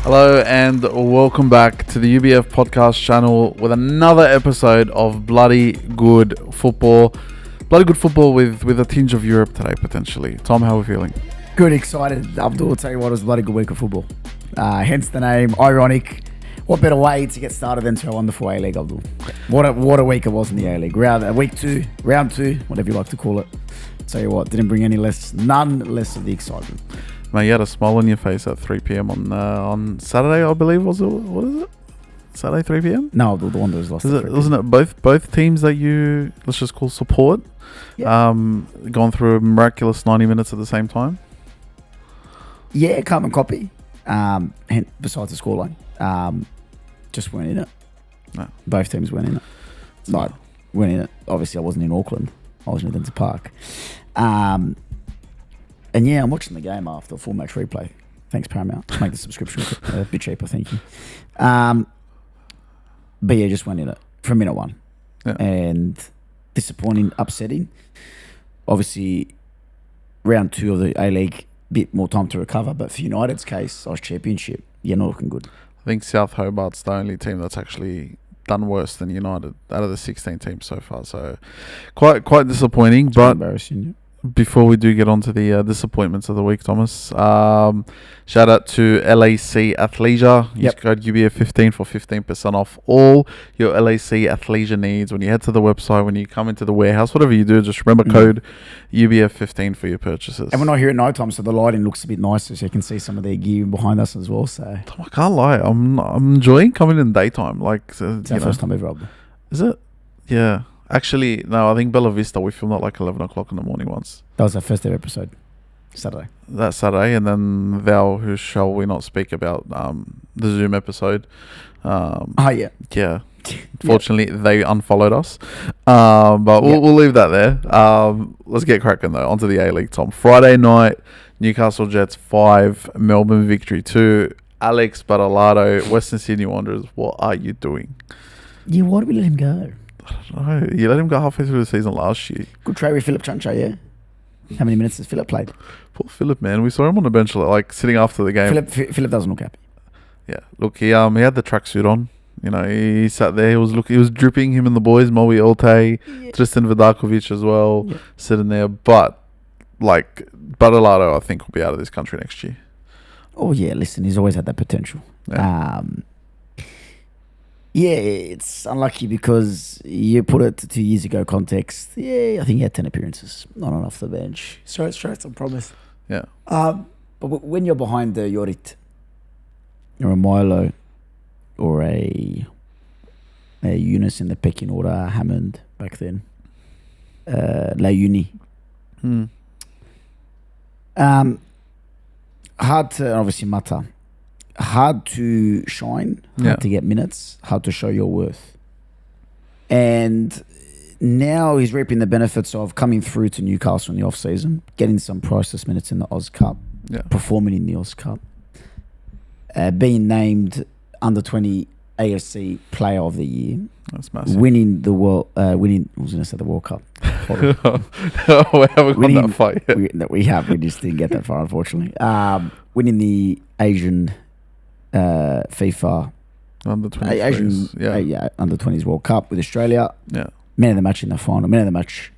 Hello and welcome back to the UBF podcast channel with another episode of Bloody Good Football. Bloody Good Football with a tinge of Europe today, potentially. Tom, how are we feeling? Good, excited. Abdul, tell you what, it was a bloody good week of football. Hence the name, ironic. What better way to get started than to a wonderful A-League, Abdul? What a week it was in the A-League. Round two, whatever you like to call it. Tell you what, didn't bring none less of the excitement. Mate, you had a smile on your face at 3 p.m. on Saturday, I believe, was it? What is it? Saturday, 3 p.m? No, the one that was lost. Wasn't it both teams that you, let's just call support, gone through a miraculous 90 minutes at the same time? Yeah, carbon copy. Besides the scoreline, just weren't in it. No. Both teams weren't in it. Weren't in it. Obviously, I wasn't in Auckland. I was in Adventure Park. And yeah, I'm watching the game after a full match replay. Thanks, Paramount. Make the subscription a bit cheaper, thank you. But yeah, just went in it from minute one. Yeah. And disappointing, upsetting. Obviously, round two of the A-League, bit more time to recover. But for United's case, Oz Championship, you're not looking good. I think South Hobart's the only team that's actually done worse than United out of the 16 teams so far. So quite disappointing. But embarrassing, yeah. Before we do get on to the disappointments of the week, Thomas, shout out to LAC Athleisure. Use code UBF15 for 15% off all your LAC Athleisure needs. When you head to the website, when you come into the warehouse, whatever you do, just remember code UBF15 for your purchases. And we're not here at night time, so the lighting looks a bit nicer, so you can see some of their gear behind us as well. So I can't lie, I'm enjoying coming in daytime. Like it's our first time ever. Is it? Yeah. Actually, no, I think Bella Vista, we filmed at like 11 o'clock in the morning once. That was our first ever episode, Saturday. That Saturday, and then thou who shall we not speak about the Zoom episode. Yeah. Yeah. Fortunately, they unfollowed us. But we'll leave that there. Let's get cracking, though. Onto the A-League, Tom. Friday night, Newcastle Jets 5, Melbourne Victory 2. Alex Badalado, Western Sydney Wanderers, what are you doing? Yeah, why did we let him go? I don't know. You let him go halfway through the season last year. Good trade with Philip Chancha, yeah? How many minutes has Philip played? Poor Philip, man. We saw him on the bench, like, sitting after the game. Philip doesn't look happy. Yeah. Look, he had the tracksuit on. You know, he sat there. He was dripping, him and the boys, Moe Olte, Tristan Vidakovic as well, sitting there. But, like, Badalado, I think, will be out of this country next year. Oh, yeah. Listen, he's always had that potential. Yeah. Yeah, it's unlucky because you put it to 2 years ago context. Yeah, I think he had 10 appearances, not on off the bench. So it's I promise. Yeah. But when you're behind the Yorit, or a Milo, or a Eunice in the pecking order, Hammond back then, La Uni. Hard to, obviously, Mata. Hard to shine, hard to get minutes, hard to show your worth. And now he's reaping the benefits of coming through to Newcastle in the off-season, getting some priceless minutes in the Oz Cup, performing in the Oz Cup, being named under-20 AFC Player of the Year. That's massive. Winning the World Cup. We haven't gone that far yet. We just didn't get that far, unfortunately. Winning the Asian FIFA under 20s, under 20s World Cup with Australia. Yeah, man of the match in the final, man of the match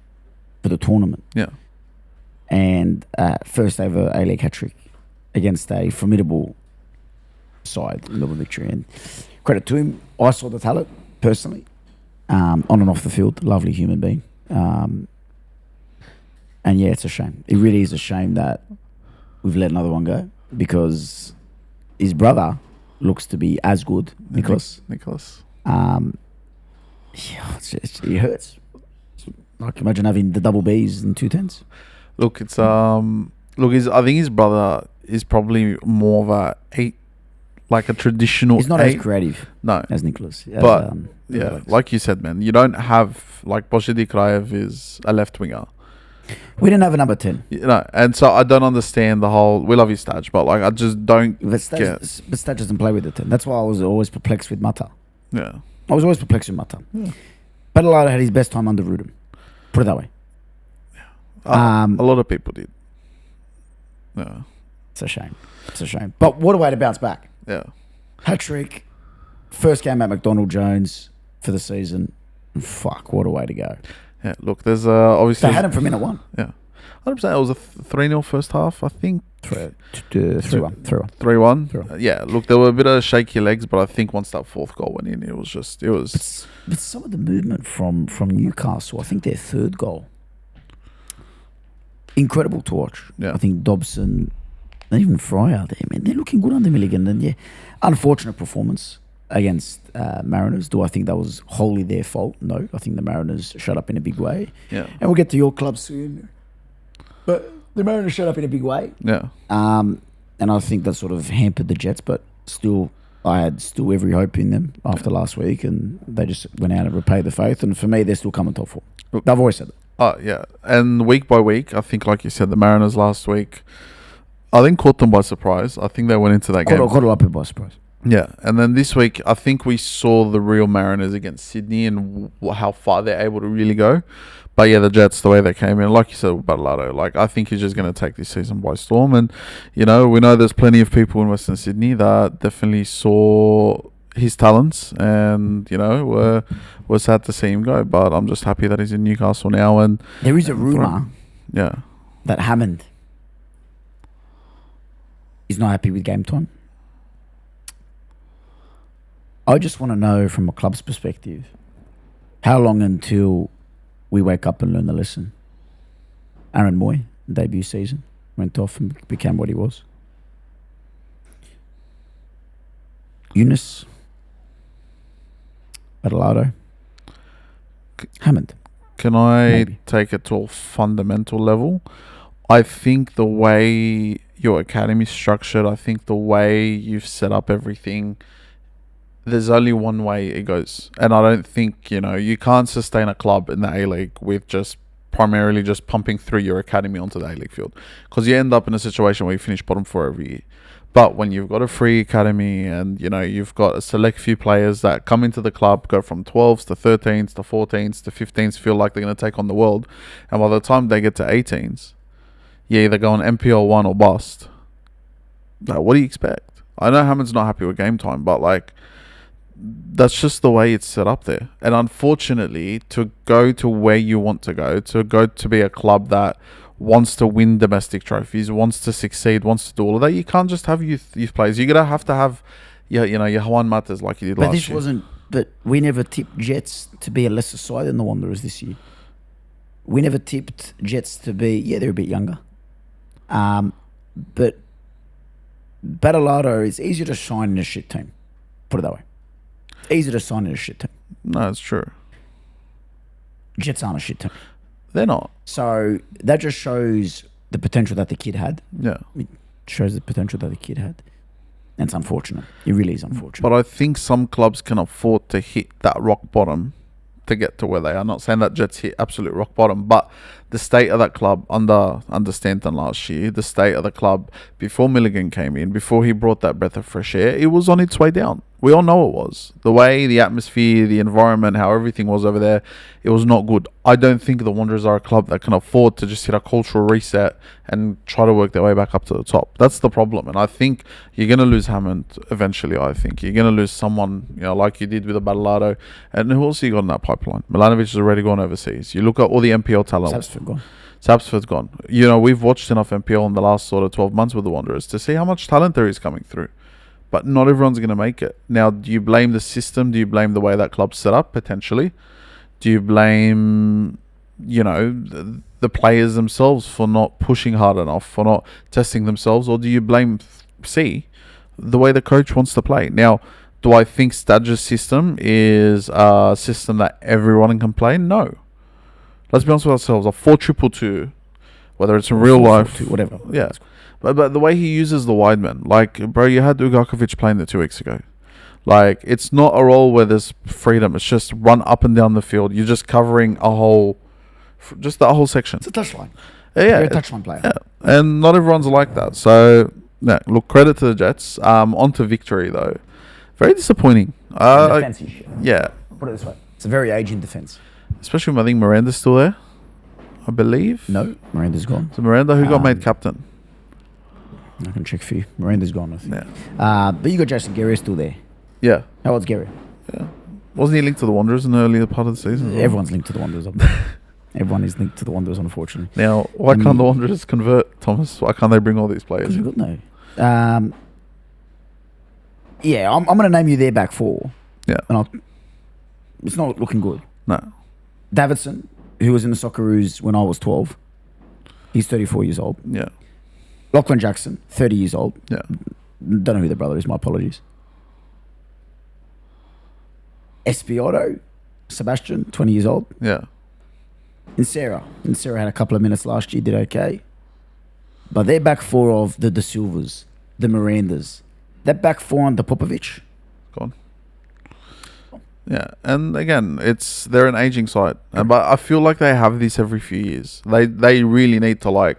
for the tournament. Yeah, and first ever A-League hat trick against a formidable side, Melbourne Victory. And credit to him, I saw the talent personally, on and off the field. Lovely human being. And yeah, it's a shame. It really is a shame that we've let another one go because his brother looks to be as good, Nicholas. It hurts. Like, imagine having the double Bs and 2 10s. Look, it's I think his brother is probably more of a traditional. He's not as creative, as Nicholas. But like you said, man, you don't have, like, Boshidi Kraev is a left winger. We didn't have a number 10. And so I don't understand the whole. We love you, Staj, but, like, I just don't get. But Staj doesn't play with the 10. That's why I was always perplexed with Mata. Yeah. I was always perplexed with Mata. Yeah. Badalado had his best time under Rudin. Put it that way. Yeah. A lot of people did. Yeah. It's a shame. But what a way to bounce back. Yeah. Hat-trick. First game at McDonald Jones for the season. Fuck, what a way to go. Yeah, look, there's obviously... They had him for minute one. Yeah. 100%. It was a 3-0 first half, I think. 3-1. 3-1. Yeah, look, there were a bit of shaky legs, but I think once that fourth goal went in, it was... But some of the movement from Newcastle, I think their third goal, incredible to watch. Yeah. I think Dobson, and even Fry out there, man, they're looking good under Milligan. And yeah, unfortunate performance against Mariners. Do I think that was wholly their fault? No. I think the Mariners shut up in a big way. Yeah. And we'll get to your club soon. But the Mariners shut up in a big way. Yeah. And I think that sort of hampered the Jets, but still, I had still every hope in them after last week, and they just went out and repaid the faith. And for me, they're still coming top four. I've always said that. Oh, yeah. And week by week, I think, like you said, the Mariners last week, I think caught them by surprise. I think they went into that game. Caught it up by surprise. Yeah. And then this week, I think we saw the real Mariners against Sydney and how far they're able to really go. But yeah, the Jets, the way they came in, like you said, Battleado, like I think he's just going to take this season by storm. And, you know, we know there's plenty of people in Western Sydney that definitely saw his talents and, you know, we're sad to see him go. But I'm just happy that he's in Newcastle now. And there is a rumour that Hammond is not happy with game time. I just want to know from a club's perspective, how long until we wake up and learn the lesson? Aaron Moy, debut season, went off and became what he was. Eunice, Battleado, Hammond. Can I Maybe. take it to a fundamental level? I think the way your academy is structured, I think the way you've set up everything, there's only one way it goes. And I don't think, you know, you can't sustain a club in the A-League with just primarily just pumping through your academy onto the A-League field. Because you end up in a situation where you finish bottom 4 every year. But when you've got a free academy and, you know, you've got a select few players that come into the club, go from 12s to 13s to 14s to 15s, feel like they're going to take on the world. And by the time they get to 18s, you either go on MPL 1 or bust. Like, what do you expect? I know Hammond's not happy with game time, but, like, that's just the way it's set up there. And unfortunately, to go to where you want to go to be a club that wants to win domestic trophies, wants to succeed, wants to do all of that, you can't just have youth players. You're going to have your Juan Matas like you did last year. But we never tipped Jets to be a lesser side than the Wanderers this year. We never tipped Jets to be, they're a bit younger. But Battleado, it's easier to shine in a shit team. Put it that way. Easier to sign in a shit team. No, it's true. Jets aren't a shit team. They're not. So that just shows the potential that the kid had. Yeah. It shows the potential that the kid had. And it's unfortunate. It really is unfortunate. But I think some clubs can afford to hit that rock bottom to get to where they are. I'm not saying that Jets hit absolute rock bottom, but the state of that club under Stanton last year, the state of the club before Milligan came in, before he brought that breath of fresh air, it was on its way down. We all know it was. The way, the atmosphere, the environment, how everything was over there, it was not good. I don't think the Wanderers are a club that can afford to just hit a cultural reset and try to work their way back up to the top. That's the problem. And I think you're going to lose Hammond eventually, I think. You're going to lose someone, you know, like you did with the Battleado. And who else you got in that pipeline? Milanovic has already gone overseas. You look at all the MPL talent. Sapsford's gone. You know, we've watched enough MPL in the last sort of 12 months with the Wanderers to see how much talent there is coming through. But not everyone's going to make it. Now, do you blame the system? Do you blame the way that club's set up, potentially? Do you blame, you know, the players themselves for not pushing hard enough, for not testing themselves? Or do you blame the way the coach wants to play? Now, do I think Stadger's system is a system that everyone can play? No. Let's be honest with ourselves. A 4-2-2, whether it's in real life, whatever. Yeah. But the way he uses the wide men, like, bro, you had Ugakovic playing there 2 weeks ago. Like, it's not a role where there's freedom. It's just run up and down the field. You're just covering just that whole section. It's a touchline. Yeah. You're a touchline player. Yeah. And not everyone's like that. So, yeah, look, credit to the Jets. On to victory, though. Very disappointing. Defensive. Yeah. Put it this way. It's a very aging defense. Especially when I think Miranda's still there, I believe. No, Miranda's gone. So Miranda, who got made captain? I can check for you. Miranda's gone, I think. Yeah. But you got Jason Guerrero still there. Yeah. How old's Guerrero? Yeah. Wasn't he linked to the Wanderers in the earlier part of the season? Everyone's linked to the Wanderers. Everyone is linked to the Wanderers, unfortunately. Now, why can't the Wanderers convert, Thomas? Why can't they bring all these players? Because we've got no. Yeah, I'm going to name you their back four. Yeah. And it's not looking good. No. Davidson, who was in the Socceroos when I was 12. He's 34 years old. Yeah. Lachlan Jackson, 30 years old. Yeah. Don't know who the brother is. My apologies. Espiotto, Sebastian, 20 years old. Yeah. Insera had a couple of minutes last year, did okay. But they're back four of the Silvers, the Mirandas. That back four under Popovic. Gone. Yeah, and again, they're an aging side, but I feel like they have this every few years. They really need to And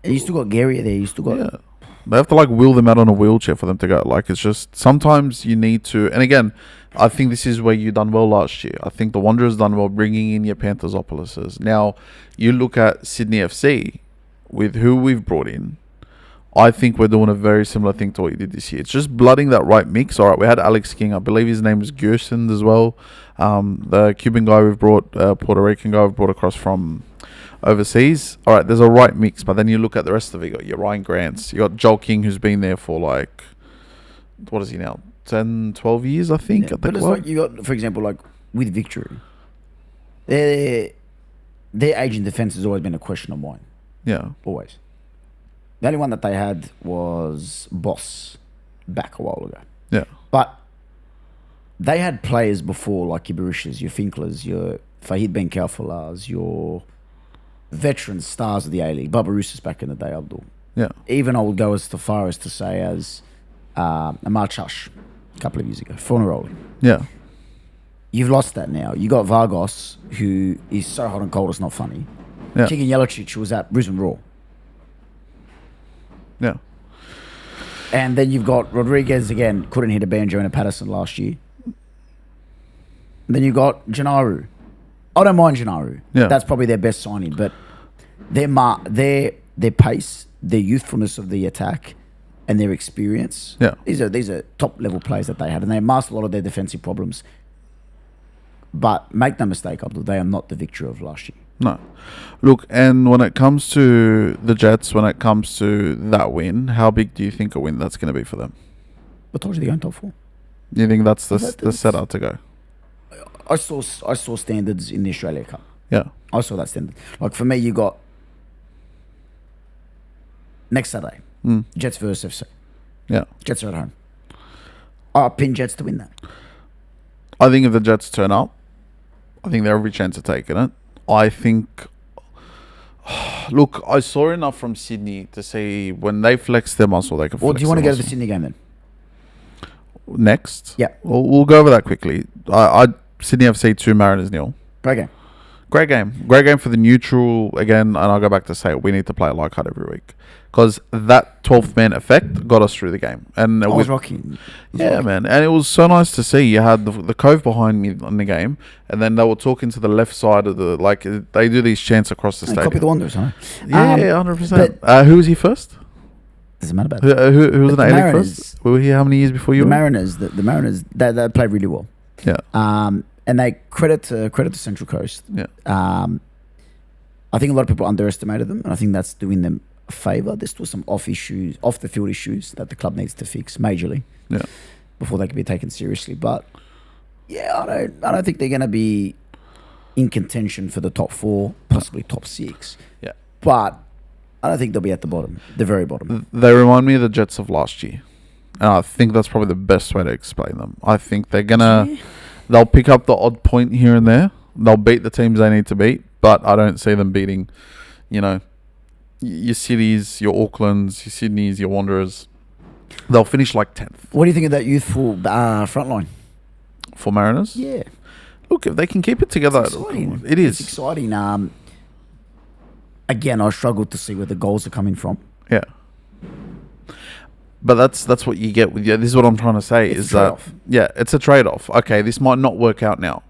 you still got Gary there. You still got. Yeah. They have to wheel them out on a wheelchair for them to go. It's just sometimes you need to. And again, I think this is where you done well last year. I think the Wanderers done well bringing in your Panthers-opolises. Now you look at Sydney FC with who we've brought in. I think we're doing a very similar thing to what you did this year. It's just blooding that right mix. All right, we had Alex King. I believe his name is Gerson as well. The Cuban guy we've brought, Puerto Rican guy we've brought across from overseas. All right, there's a right mix. But then you look at the rest of it. You got your Ryan Grants. You got Joel King, who's been there for what is he now? 10, 12 years, I think. Yeah, but it's you got, for example, with Victory. Their aging defence has always been a question of mine. Yeah. Always. The only one that they had was Boss back a while ago. Yeah. But they had players before like your Berishas, your Finklers, your Fahid Ben Kalfalars, your veteran stars of the A-League. Barbarousas back in the day, Abdul. Yeah. Even I would go as far as to say as Amar Chash a couple of years ago, Forneroli. Yeah. You've lost that now. You got Vargas, who is so hot and cold it's not funny. Yeah. Chicken Jelicic was at Brisbane Raw. Yeah. And then you've got Rodriguez again, couldn't hit a banjo in a Patterson last year. And then you've got Gennaro. I don't mind Gennaro. Yeah. That's probably their best signing, but their pace, their youthfulness of the attack, and their experience. Yeah. These are top level players that they had, and they masked a lot of their defensive problems. But make no mistake, Abdul, they are not the victory of last year. No. Look, and when it comes to the Jets, when it comes to that win, how big do you think a win that's going to be for them? I told you they're going top four. You think that's the setup to go? I saw standards in the Australia Cup. Yeah. I saw that standard. For me, you got next Saturday, Jets versus FC. Yeah. Jets are at home. I pin Jets to win that. I think if the Jets turn up, I think they have every chance of taking it. I think... Look, I saw enough from Sydney to say when they flex their muscle, they can flex. Or do you want to go to the Sydney game then? Next? Yeah. We'll go over that quickly. Sydney FC 2, Mariners 0. Great game. Great game. Great game for the neutral. Again, and I'll go back to say we need to play it like hard every week. Because that 12th man effect got us through the game. And I was rocking. Man. And it was so nice to see. You had the Cove behind me in the game. And then they were talking to the left side of the... they do these chants across the stadium. Copy the Wanderers, huh? Yeah, 100%. Who was he first? Doesn't matter about that. Who was an A-League first? We were here how many years before you were? The Mariners, they played really well. Yeah. And they credit to Central Coast. Yeah. I think a lot of people underestimated them, and I think that's doing them a favour. There's still some off the field issues that the club needs to fix majorly. Yeah. Before they can be taken seriously. But yeah, I don't think they're going to be in contention for the top 4, possibly top 6. Yeah. But I don't think they'll be at the bottom, the very bottom. They remind me of the Jets of last year. And I think that's probably the best way to explain them. I think they're going to... They'll pick up the odd point here and there. They'll beat the teams they need to beat. But I don't see them beating, your Cities, your Aucklands, your Sydneys, your Wanderers. They'll finish 10th. What do you think of that youthful front line? For Mariners? Yeah. Look, if they can keep it together... It's exciting. It is. It's exciting. Again, I struggled to see where the goals are coming from. Yeah. But that's what you get with this is what I'm trying to say it's is that it's a trade-off. Okay, this might not work out now,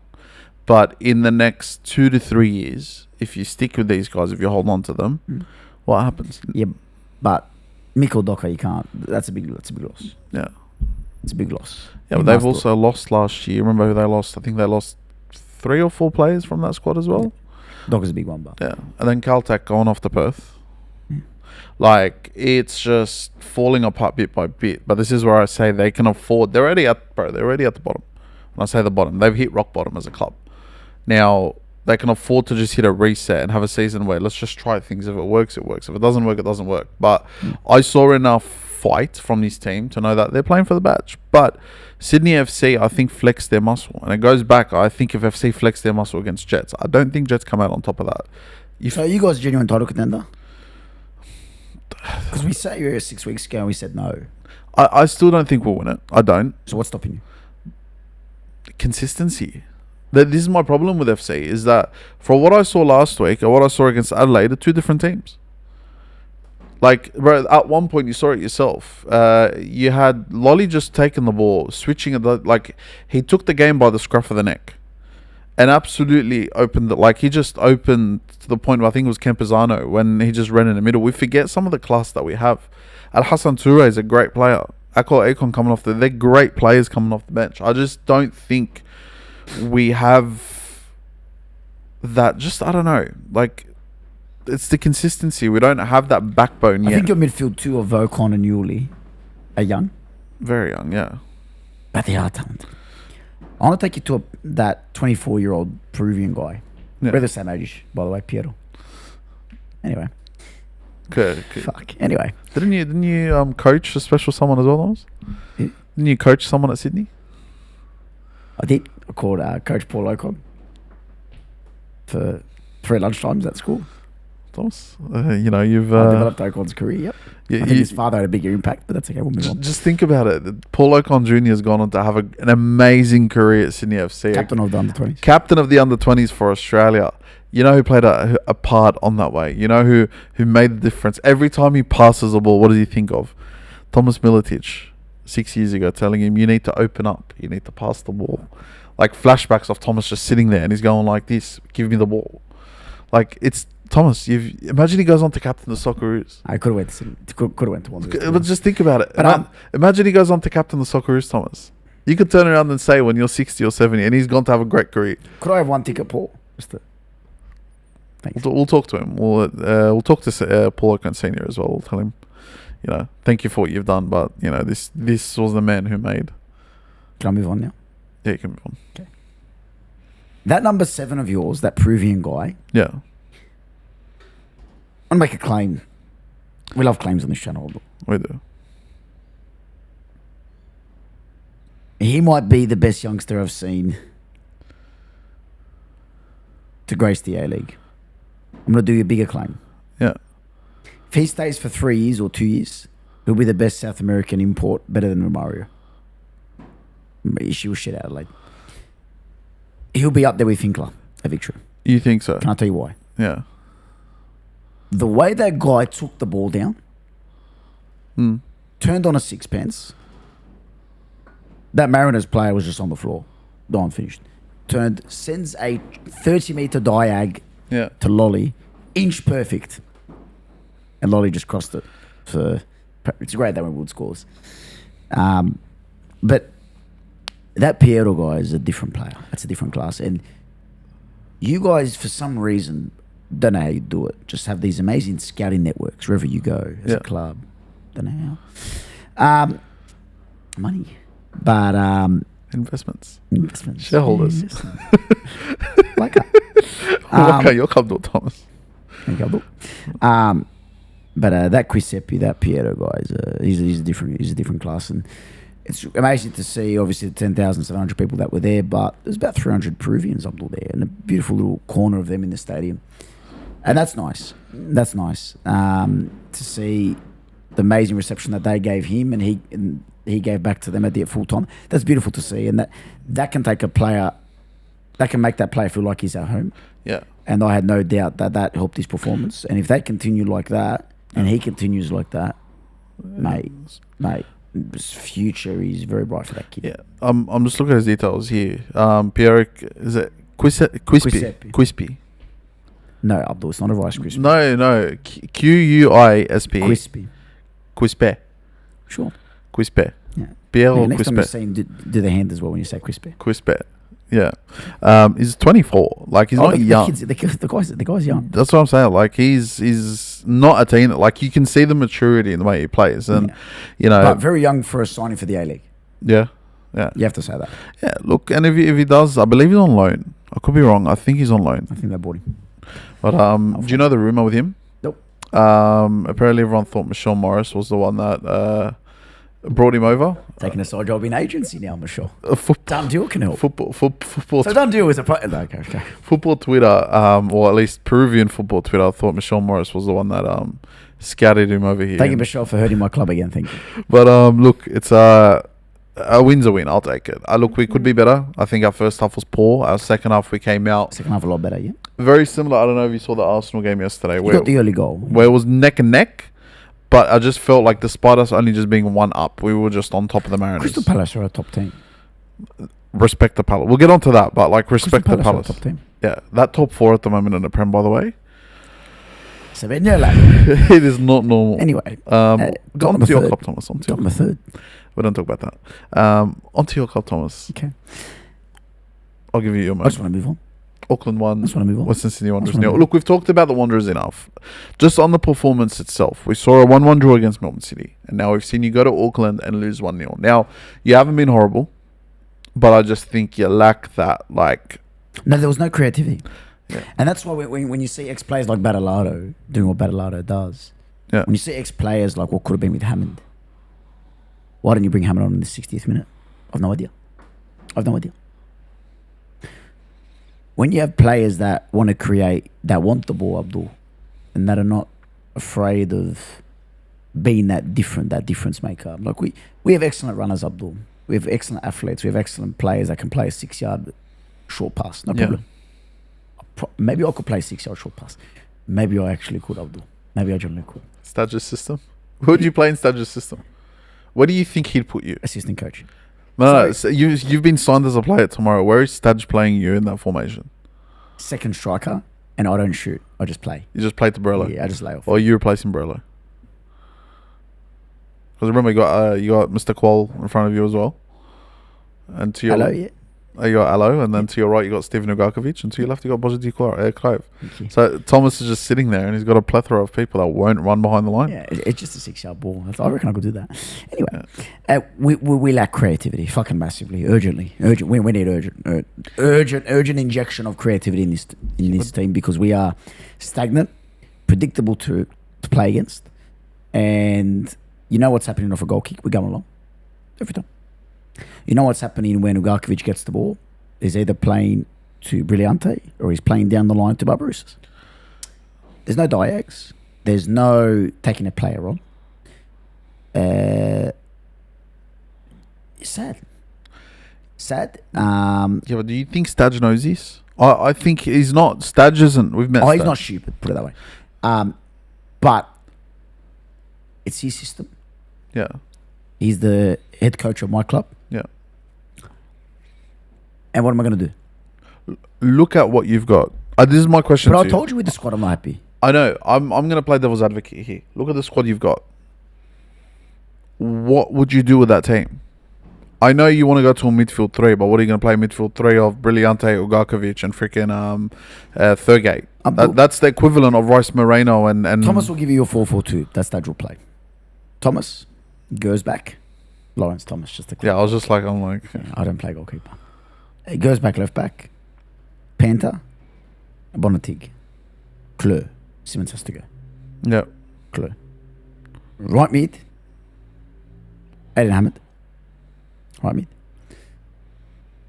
but in the next 2 to 3 years, if you stick with these guys, if you hold on to them, what happens? Yeah, but Mikkel Docker, you can't. That's a big loss. Yeah. It's a big loss. Yeah, but they've also lost last year. Remember who they lost? I think they lost 3 or 4 players from that squad as well. Docker's a big one, but Yeah. And then Caltech going off to Perth. Yeah. Like, it's just falling apart bit by bit. But this is where I say they can afford. They're already at the bottom. When I say the bottom, they've hit rock bottom as a club. Now, they can afford to just hit a reset and have a season where let's just try things. If it works, it works. If it doesn't work, it doesn't work. But I saw enough fight from this team to know that they're playing for the badge. But Sydney FC, I think, flexed their muscle. And it goes back, I think if FC flexed their muscle against Jets, I don't think Jets come out on top of that. So you guys a genuine title contender? Because we sat here 6 weeks ago and we said no. I still don't think we'll win it. I don't. So what's stopping you? Consistency. This is my problem with FC, is that for what I saw last week and what I saw against Adelaide are 2 different teams. Like, bro, at one point you saw it yourself. You had Lolly just taking the ball, switching it. Like, he took the game by the scruff of the neck and absolutely opened it. Like, he just opened to the point where I think it was Campazano when he just ran in the middle. We forget some of the class that we have. Al Hassan Toure is a great player. Akol Akon coming off they're great players coming off the bench. I just don't think we have that. Just, I don't know. Like, it's the consistency. We don't have that backbone yet. I think your midfield 2 of Vocon and Yuli are young. Very young, yeah. But they are talented. I want to take you to that 24-year-old Peruvian guy. Yeah. We're the same age, by the way, Piero. Anyway. Okay. Fuck. Anyway. Didn't you coach a special someone as well, Thomas? Yeah. Didn't you coach someone at Sydney? I did. I called Coach Paul Ocon for 3 lunchtimes at school. Thomas, you've developed Ocon's career. Yep. Yeah, I think his father had a bigger impact, but that's okay. We'll move on. Just think about it. Paul Ocon Jr. has gone on to have an amazing career at Sydney FC. Captain of the under-20s. Captain of the under-20s for Australia. You know who played a part on that way. You know who made the difference. Every time he passes the ball, what does he think of? Thomas Miletic, 6 years ago, telling him, you need to open up. You need to pass the ball. Like, flashbacks of Thomas just sitting there and he's going like this, give me the ball. Like, it's Thomas. Imagine he goes on to captain the Socceroos. I could have went to one. But just think about it. But Imagine he goes on to captain the Socceroos, Thomas. You could turn around and say when you're 60 or 70 and he's gone to have a great career. Could I have one ticket, Paul? Thanks. We'll talk to him. We'll talk to Paul Ocon Senior as well. We'll tell him, thank you for what you've done, but this was the man who made. Can I move on now? Yeah, you can move on. Okay. That number 7 of yours, that Peruvian guy. Yeah. I want to make a claim. We love claims on this channel. We do. He might be the best youngster I've seen to grace the A-League. I'm going to do a bigger claim. Yeah. If he stays for 3 years or 2 years, he'll be the best South American import, better than Romario. She will shit out of Adelaide. He'll be up there with Finkler at Victory. You think so? Can I tell you why? Yeah. The way that guy took the ball down, turned on a sixpence. That Mariners player was just on the floor. Don finished. Sends a 30-meter diag to Lolly, inch perfect. And Lolly just crossed it. It's great that when Wood scores. But that Piero guy is a different player. That's a different class. And you guys, for some reason, don't know how you do it. Just have these amazing scouting networks wherever you go as a club. Don't know how. Money. But investments. Shareholders. Like okay, you're comfortable, Thomas. But that Quisepi, that Piero guy, he's a different class, and it's amazing to see. Obviously, the 10,700 people that were there, but there's about 300 Peruvians up there, and a beautiful little corner of them in the stadium, and that's nice. That's nice to see the amazing reception that they gave him, and he gave back to them at full time. That's beautiful to see, and that can take a player, that can make that player feel like he's at home. Yeah. And I had no doubt that helped his performance. And if they continue like that, and he continues like that, mate, his future is very bright for that kid. Yeah. I'm just looking at his details here. Pierre, is it Quispy? No, Abdul, it's not a Rice Krispie. No, Quisp. Quispe. Sure. Quispe. Yeah. Pierre or Next time you're Quispe? saying do the hand as well when you say crispy. Quispe. Yeah. He's 24. Like, he's not the young. Kids, the guy's young. That's what I'm saying. Like, he's not a teen. Like, you can see the maturity in the way he plays. And, you know. But very young for a signing for the A-League. Yeah. Yeah. You have to say that. Yeah. Look, and if he does, I believe he's on loan. I could be wrong. I think he's on loan. I think they bought him. But do you know the rumor with him? Nope. Apparently everyone thought Michelle Morris was the one that brought him over. Taking a side job in agency now, Michelle. Football. Done deal can help. Football. So done deal is a okay. Football Twitter, or at least Peruvian football Twitter, thought Michelle Morris was the one that scouted him over here. Thank you, Michelle, for hurting my club again. Thank you. But look, it's a win's a win. I'll take it. Look, we could be better. I think our first half was poor. Our second half, we came out Second half a lot better, yeah. very similar. I don't know if you saw the Arsenal game yesterday, You where got the early goal. it was neck and neck. But I just felt like despite us only just being one up, we were just on top of the Mariners. Crystal Palace are a top team. Respect the Palace. We'll get onto that, but like respect the Crystal Palace. are a top team. Yeah, that top four at the moment in the Prem, by the way, Sevenyo, lad. it is not normal. Anyway, on number to your third. club, Thomas. On to your, top of third. we don't talk about that. Onto your club, Thomas. Okay. I'll give you your I just moment. want to move on. Auckland I won. just want to move on. Western Sydney Wanderers That's what I nil. mean. Look, we've talked about the Wanderers enough. Just on the performance itself, we saw a 1-1 draw against Melbourne City, and now we've seen you go to Auckland and lose 1-0. Now, you haven't been horrible, but I just think you lack that, like... No, there was no creativity. Yeah. And that's why when you see ex-players like Badalado doing what Badalado does, Yeah. when you see ex-players like what could have been with Hammond, why didn't you bring Hammond on in the 60th minute? I've no idea. When you have players that want to create, that want the ball, Abdul, and that are not afraid of being that difference maker. Like we have excellent runners, Abdul. We have excellent athletes. We have excellent players that can play a 6-yard short pass. No Yeah. problem. Maybe I could play a 6-yard short pass. Maybe I actually could, Abdul. Maybe I genuinely could. Stadger's system? Who do you play in Stadger's system? Where do you think he'd put you? Assistant coach. No. So you've been signed as a player tomorrow. Where is Stadge playing you in that formation? Second striker, and I don't shoot. I just play. You just play to Borello? Yeah, I just lay off. Or are you replacing Borello? Because remember, you got Mr. Qual in front of you as well. And to your Hello, yeah. You got Allo, and then to your right you got Steven Ugarkovic, and to your left you got Božidar Krajev. Thank you. So Thomas is just sitting there, and he's got a plethora of people that won't run behind the line. Yeah, it's just a 6-yard ball. I reckon I could do that. Anyway, we lack creativity, fucking massively, urgently. We need urgent injection of creativity in this team because we are stagnant, predictable to play against, and you know what's happening off a goal kick. We're going along every time. You know what's happening when Ugarkovic gets the ball? He's either playing to Brilliante or he's playing down the line to Barbarouses. There's no diags. There's no taking a player on. It's sad. Yeah, but do you think Stadge knows this? I think he's not. Stadge isn't. We've met. He's Stadge. not stupid, put it that way. But it's his system. Yeah. He's the head coach of my club. Yeah. And what am I going to do? Look at what you've got. This is my question. But to I you. told you with the squad, I'm not happy. I know. I'm going to play devil's advocate here. Look at the squad you've got. What would you do with that team? I know you want to go to a midfield three, but what are you going to play midfield three of Brilliante, Ugarkovic, and freaking Thurgate? That's the equivalent of Rice Moreno and Thomas will give you your 4-4-2. That's that drill play. Thomas goes back. Lawrence Thomas, just to yeah. I was just like, Yeah, I don't play goalkeeper. He goes back left back. Panther, Bonatig, Kleur. Simmons has to go. yeah. Kleur. Right mid. Aiden Hammond. Right mid.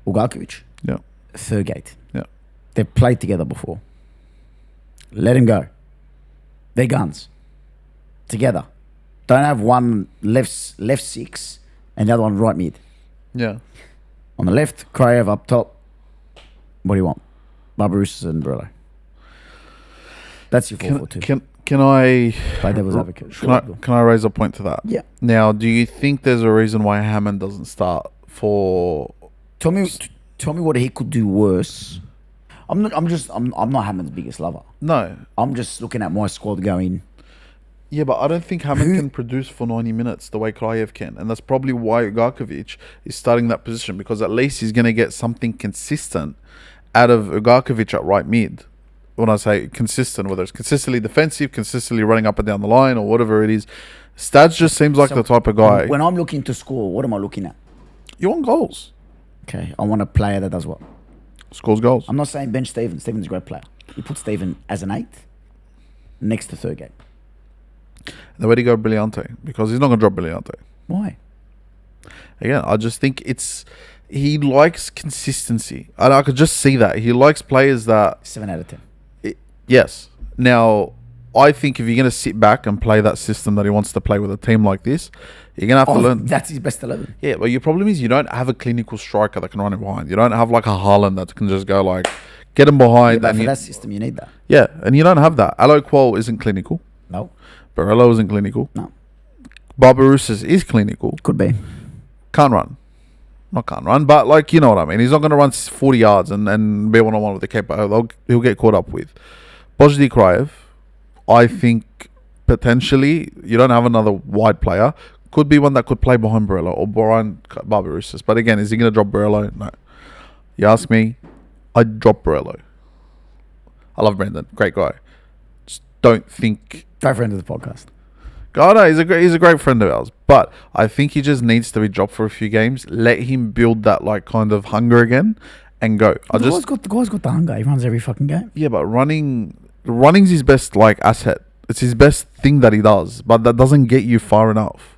Ugarkovic. Yeah. Thurgate. Yeah. They've played together before. Let him go. They're guns. Together. Don't have one left 6 and the other one right mid. Yeah. On the left, Krajev up top. What do you want? Barbarouses and Borello. That's your 4-4-2. Can I Play devil's advocate. can I raise a point to that? Yeah. Now, do you think there's a reason why Hammond doesn't start for? Tell me what he could do worse. I'm not Hammond's biggest lover. No. I'm just looking at my squad going. Yeah, but I don't think Hammond can produce for 90 minutes the way Krajev can. And that's probably why Ugarkovic is starting that position, because at least he's going to get something consistent out of Ugarkovic at right mid. When I say consistent, whether it's consistently defensive, consistently running up and down the line, or whatever it is, Stats just seems like the type of guy. When I'm looking to score, what am I looking at? You want goals. Okay, I want a player that does what? Scores goals. I'm not saying bench Steven. Steven's a great player. You put Steven as an 8th next to third game. The way to go Brillante, because he's not going to drop Brillante. Why? Again, I just think he likes consistency. And I could just see that. He likes players that... 7 out of 10. Yes. Now, I think if you're going to sit back and play that system that he wants to play with a team like this, you're going to have to learn... That's his best 11. Yeah, but your problem is you don't have a clinical striker that can run it behind. You don't have like a Haaland that can just go like... Get him behind. Yeah, but for that system, you need that. Yeah, and you don't have that. Alo Qual isn't clinical. No. Barello isn't clinical. No. Barbarouses is clinical. Could be. Can't run. Not can't run, but like, you know what I mean. He's not going to run 40 yards and be one-on-one with the keeper. He'll get caught up with. Bojdi Krajev, I think potentially you don't have another wide player. Could be one that could play behind Barello or behind Barbarouses. But again, is he going to drop Barello? No. You ask me, I'd drop Barello. I love Brendan. Great guy. Just don't think... Great friend of the podcast. God, no, he's a great friend of ours. But I think he just needs to be dropped for a few games. Let him build that like kind of hunger again and go. The guy's got the hunger. He runs every fucking game. Yeah, but running's his best like asset. It's his best thing that he does, but that doesn't get you far enough.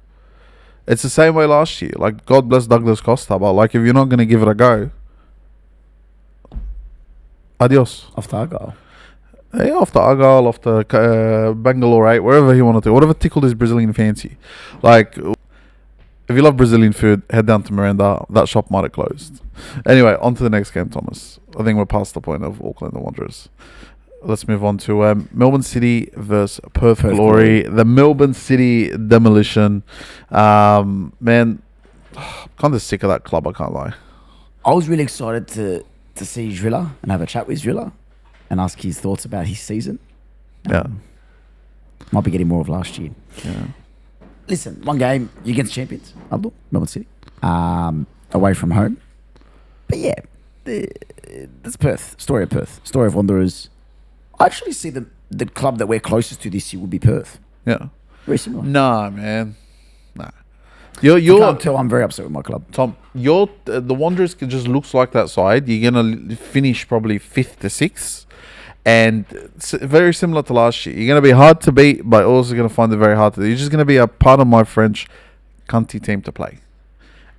It's the same way last year. Like, God bless Douglas Costa, but like if you're not going to give it a go, adios. After Argyle. Yeah, off the Argyle, off the Bangalore 8, wherever he wanted to. Whatever tickled his Brazilian fancy. Like, if you love Brazilian food, head down to Miranda. That shop might have closed. Anyway, on to the next game, Thomas. I think we're past the point of Auckland and Wanderers. Let's move on to Melbourne City versus Perth Glory. The Melbourne City demolition. Man, I'm kind of sick of that club, I can't lie. I was really excited to see Driller and have a chat with Driller and ask his thoughts about his season. Yeah. Might be getting more of last year. Yeah. Listen, one game, you against champions, Abdul, Melbourne City, away from home. But yeah, that's Perth. Story of Perth. Story of Wanderers. I actually see the club that we're closest to this year would be Perth. Yeah. Very similar. Nah, man. Nah. You can't tell I'm very upset with my club. Tom, the Wanderers just looks like that side. You're going to finish probably 5th to 6th. And it's very similar to last year. You're going to be hard to beat, but also going to find it very hard to do. You're just going to be a part of my French cunty team to play.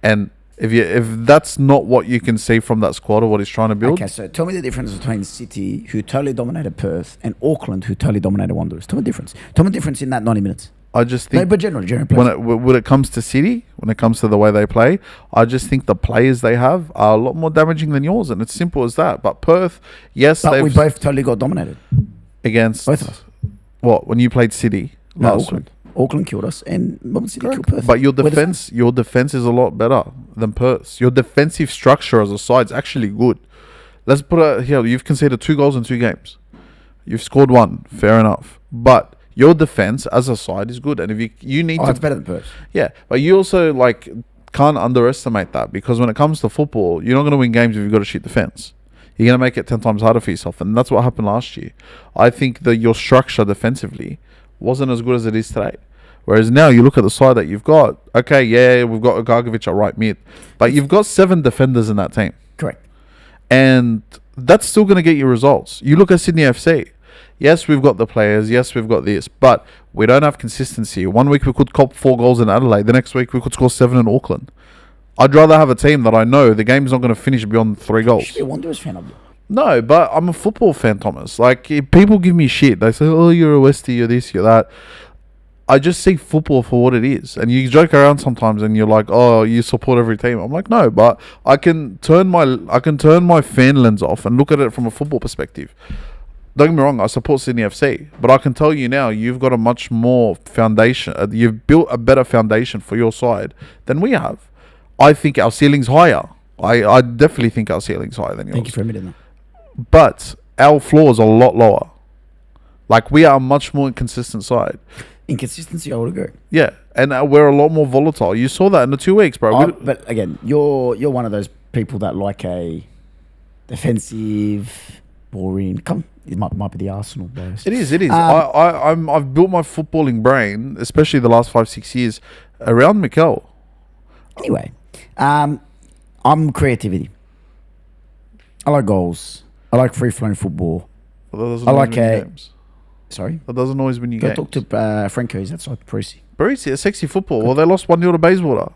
And if that's not what you can see from that squad or what he's trying to build. Okay, so tell me the difference between City, who totally dominated Perth, and Auckland, who totally dominated Wanderers. Tell me the difference. Tell me the difference in that 90 minutes. I just think... No, but generally when it comes to City, when it comes to the way they play, I just think the players they have are a lot more damaging than yours, and it's simple as that. But Perth, yes... But we both totally got dominated. Against... Both of us. What? When you played City last week? Auckland killed us, and Melbourne City killed Perth. But your defense is a lot better than Perth's. Your defensive structure as a side is actually good. Let's put it here. You've conceded 2 goals in 2 games. You've scored 1. Fair enough. But your defense as a side is good, and if you need to... it's better than Perth. Yeah, but you also can't underestimate that, because when it comes to football, you're not going to win games if you've got a shit defense. You're going to make it 10 times harder for yourself, and that's what happened last year. I think that your structure defensively wasn't as good as it is today. Whereas now you look at the side that you've got. Okay, yeah, we've got Ugarkovic at right mid, but you've got 7 defenders in that team. Correct. And that's still going to get you results. You look at Sydney FC. Yes, we've got the players. Yes, we've got this. But we don't have consistency. One week we could cop 4 goals in Adelaide. The next week we could score 7 in Auckland. I'd rather have a team that I know the game's not going to finish beyond 3 goals. You should be a Wanderers fan of it. No, but I'm a football fan, Thomas. Like, if people give me shit. They say, oh, you're a Westie, you're this, you're that. I just see football for what it is. And you joke around sometimes and you're like, oh, you support every team. I'm like, no, but I can turn my fan lens off and look at it from a football perspective. Don't get me wrong, I support Sydney FC, but I can tell you now, you've got a much more foundation. You've built a better foundation for your side than we have. I think our ceiling's higher. I definitely think our ceiling's higher than yours. Thank you for admitting that. But our floor is a lot lower. Like, we are a much more inconsistent side. Inconsistency, I would agree. Yeah, and we're a lot more volatile. You saw that in the 2 weeks, bro. But again, you're one of those people that like a defensive, boring. It might be the Arsenal boys. It is. I've built my footballing brain, especially the last 5-6 years, around Mikel. Anyway, I'm creativity. I like goals. I like free-flowing football. Well, I like games. Sorry? That doesn't always win you Go games. talk to Franco. He's outside Parisi. Parisi, a sexy football. Well, they lost 1-0 to Bayswater.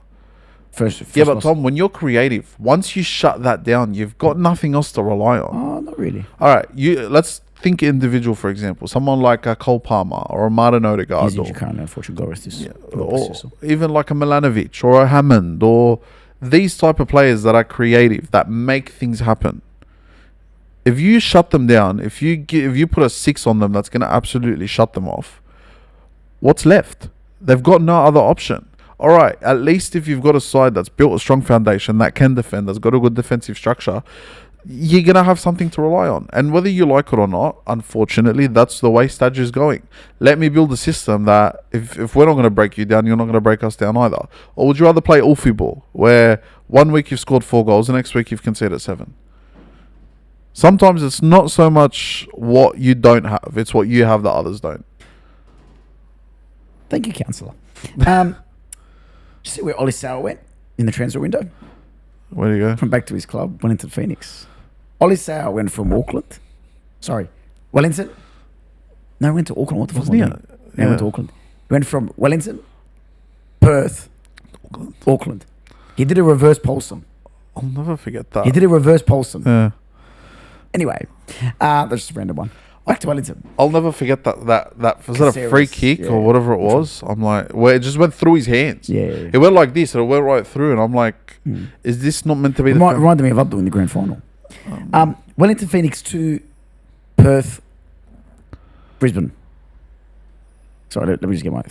First Yeah, but loss. Tom, when you're creative, once you shut that down, you've got nothing else to rely on. Oh, not really. All right, let's think individual, for example. Someone like a Cole Palmer or a Martin Odegaard. He's injured currently, unfortunately. Go rest his. Or even like a Milanovic or a Hammond or these type of players that are creative, that make things happen. If you shut them down, if you put a 6 on them, that's going to absolutely shut them off. What's left? They've got no other option. All right, at least if you've got a side that's built a strong foundation, that can defend, that's got a good defensive structure, you're going to have something to rely on. And whether you like it or not, unfortunately, that's the way Stadge is going. Let me build a system that if we're not going to break you down, you're not going to break us down either. Or would you rather play all football, where 1 week you've scored 4 goals, the next week you've conceded 7? Sometimes it's not so much what you don't have, it's what you have that others don't. Thank you, counsellor. See where Ollie Sauer went in the transfer window? Where do you go? From back to his club, went into Phoenix. Ollie Sauer went from Auckland. Sorry, Wellington. No, went to Auckland. What the fuck? Yeah. Went to Auckland. Went from Wellington, Perth, Auckland. He did a reverse Paulson. I'll never forget that. He did a reverse Paulson. Yeah. Anyway, that's just a random one. Back to Wellington. I'll never forget that was that a free kick or whatever it was? I'm like, where it just went through his hands. Yeah. It went like this and it went right through, and I'm like, is this not meant to be reminded me of Abdul in the grand final. Wellington Phoenix 2, Perth, Brisbane. Sorry, let me just get my...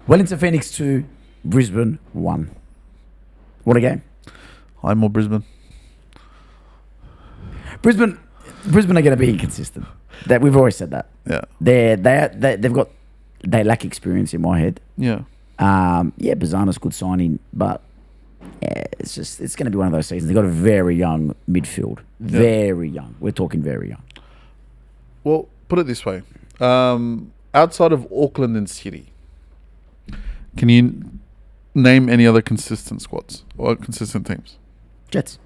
Wellington Phoenix 2, Brisbane 1. What a game. I'm more Brisbane. Brisbane are going to be inconsistent. That we've always said that. Yeah. They lack experience in my head. Yeah. Bazana's good signing, but it's going to be one of those seasons. They've got a very young midfield. Very young. We're talking very young. Well, put it this way. Outside of Auckland and City, can you name any other consistent squads or consistent teams? Jets.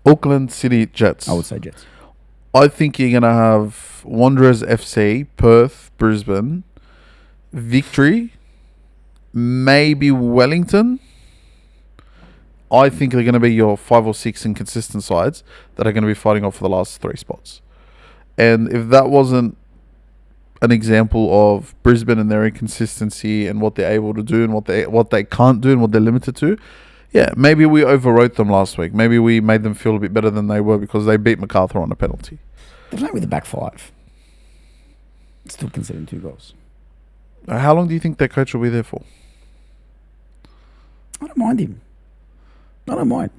Auckland, City, Jets. I would say Jets. I think you're going to have Wanderers FC, Perth, Brisbane, Victory, maybe Wellington. I think they're going to be your 5 or 6 inconsistent sides that are going to be fighting off for the last 3 spots. And if that wasn't an example of Brisbane and their inconsistency and what they're able to do and what they can't do and what they're limited to, yeah, maybe we overwrote them last week. Maybe we made them feel a bit better than they were because they beat MacArthur on a penalty. They're playing with the back 5. Still conceding 2 goals. How long do you think their coach will be there for? I don't mind him. I don't mind.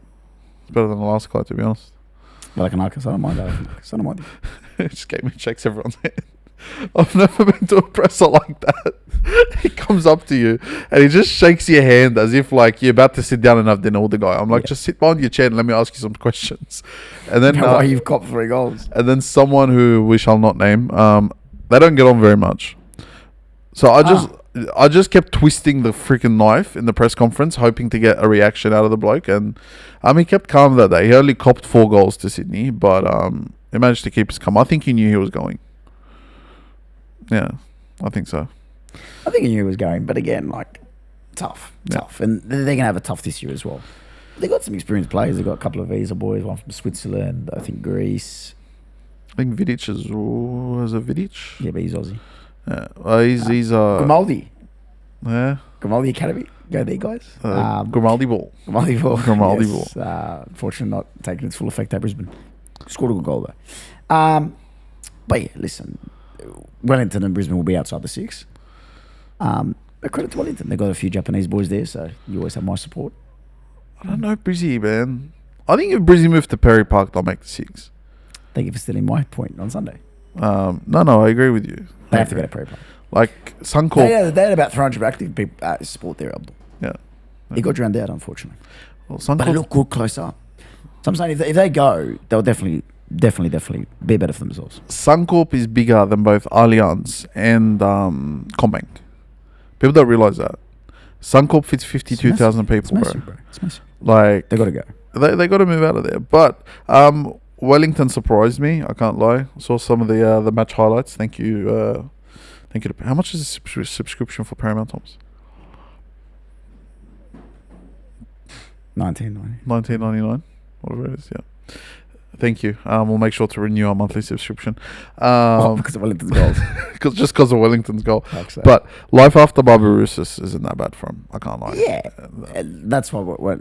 It's better than the last guy, to be honest. Like an Arcus, I don't mind that. I don't mind him. Just gave me checks everyone's head. I've never been to a presser like that. He comes up to you and he just shakes your hand as if like you're about to sit down and have dinner with the guy. I'm like, just sit behind your chair and let me ask you some questions. And then why you've copped 3 goals. And then someone who we shall not name, they don't get on very much. So I just kept twisting the freaking knife in the press conference, hoping to get a reaction out of the bloke. And he kept calm that day. He only copped 4 goals to Sydney, but he managed to keep his calm. I think he knew he was going. Yeah, I think so. I think he knew he was going, but again, like, tough. And they're going to have a tough this year as well. They've got some experienced players. They've got a couple of visa boys, one from Switzerland, I think Greece. I think Vidic is a Vidic? Yeah, but he's Aussie. Yeah, well, he's Grimaldi. Yeah. Grimaldi Academy. Go there, guys. Grimaldi ball. Grimaldi ball. Grimaldi yes. ball. Unfortunately, not taking its full effect at Brisbane. Scored a good goal, though. But yeah, listen, Wellington and Brisbane will be outside the 6. But credit to Wellington. They've got a few Japanese boys there, so you always have my support. I don't know, Brizzy, man. I think if Brizzy moved to Perry Park, they'll make the 6. Thank you for stealing my point on Sunday. No, I agree with you. They have to go to pre-play. Like Suncorp. They had about 300 active people support there. Yeah. He got drowned out, unfortunately. Well, But it looked good close up. So I'm saying if they go, they'll definitely be better for themselves. Suncorp is bigger than both Allianz and Combank. People don't realise that. Suncorp fits 52,000 people, It's massive, bro. It's massive. Like They got to go. they got to move out of there. But Wellington surprised me. I can't lie. Saw some of the match highlights. Thank you. Thank you. How much is the subscription for Paramount, Thomas? 1990. $19.99, whatever it is. Yeah. Thank you. We'll make sure to renew our monthly subscription. Because of Wellington's goals. Because of Wellington's goal. So. But life after Barbarouses isn't that bad for him. I can't lie. Yeah, that's why.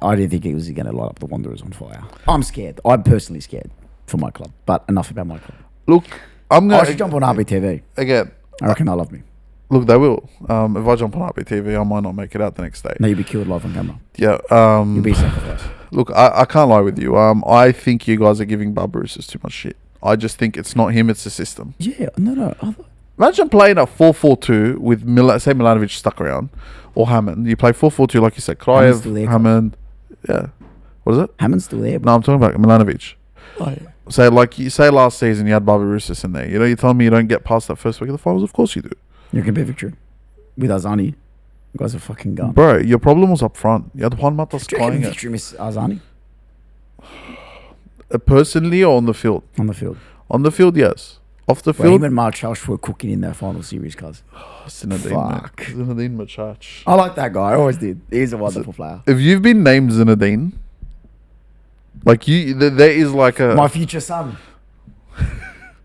I didn't think he was going to light up the Wanderers on fire. I'm scared. I'm personally scared for my club. But enough about my club. Look, I should jump on RBTV again. I reckon they'll love me. Look, they will. If I jump on RBTV, I might not make it out the next day. No, you'll be killed live on camera. Yeah. You'll be sacrificed. Look, I can't lie with you. I think you guys are giving Barbarouses too much shit. I just think it's not him, it's the system. Yeah, no. Imagine playing a 4-4-2 with say Milanovic stuck around or Hammond. You play 4-4-2 like you said. Krajev, Hammond. Yeah. What is it? Hammond's still there. No, I'm talking about Milanovic. Oh, yeah. So like you say last season you had Barbarouses in there. You know, you're telling me you don't get past that first week of the finals? Of course you do. You can be victory with Azani. You guys are fucking gone. Bro, your problem was up front. You had Juan Matas Do you reckon crying it. victory miss Azani Personally or on the field? on the field? On the field, yes. Off the Well, him field, and Mark Charles were cooking in that final series, cuz. Zinedine, Fuck. mate. Zinedine Machach. I like that guy. I always did. He's a wonderful player. If you've been named Zinedine, like there is like My future son.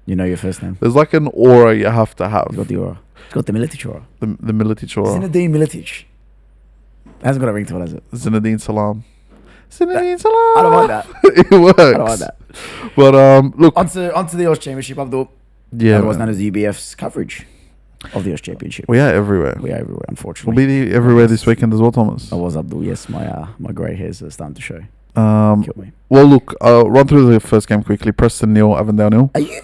You know your first name. there's like an aura you have to have. He's got the aura. He's got the Militic aura. The Militic aura. Zinedine Militic. Hasn't got a ring to it, has it? Zinedine Salam. Zinedine Salam. I don't like that. It works. I don't like that. But look, Onto the Oz Championship, Abdul. yeah, Otherwise known man. as the UBF's coverage of the Oz Championship. We are everywhere. We are everywhere, We'll unfortunately. be everywhere this weekend as well, Thomas. I was Abdul. Yes, my grey hairs are starting to show. Kill me. Well, look, I'll run through the first game quickly. Preston 0, Avondale 0. Are you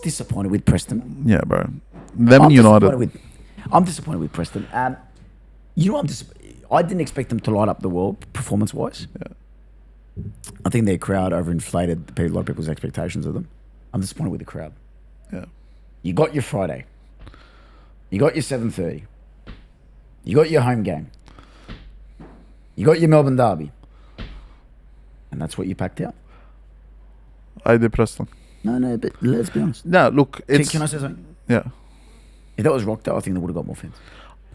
disappointed with Preston? Yeah, bro. Them and United. I'm disappointed with Preston. You know, I didn't expect them to light up the world performance-wise. Yeah. I think their crowd overinflated a lot of people's expectations of them. I'm disappointed with the crowd. Yeah. You got your Friday. You got your 7:30. You got your home game. You got your Melbourne derby. And that's what you packed out. I did Preston. No, but let's be honest. No, look, it's... Can I say something? Yeah. If that was Rockdale, I think they would have got more fans.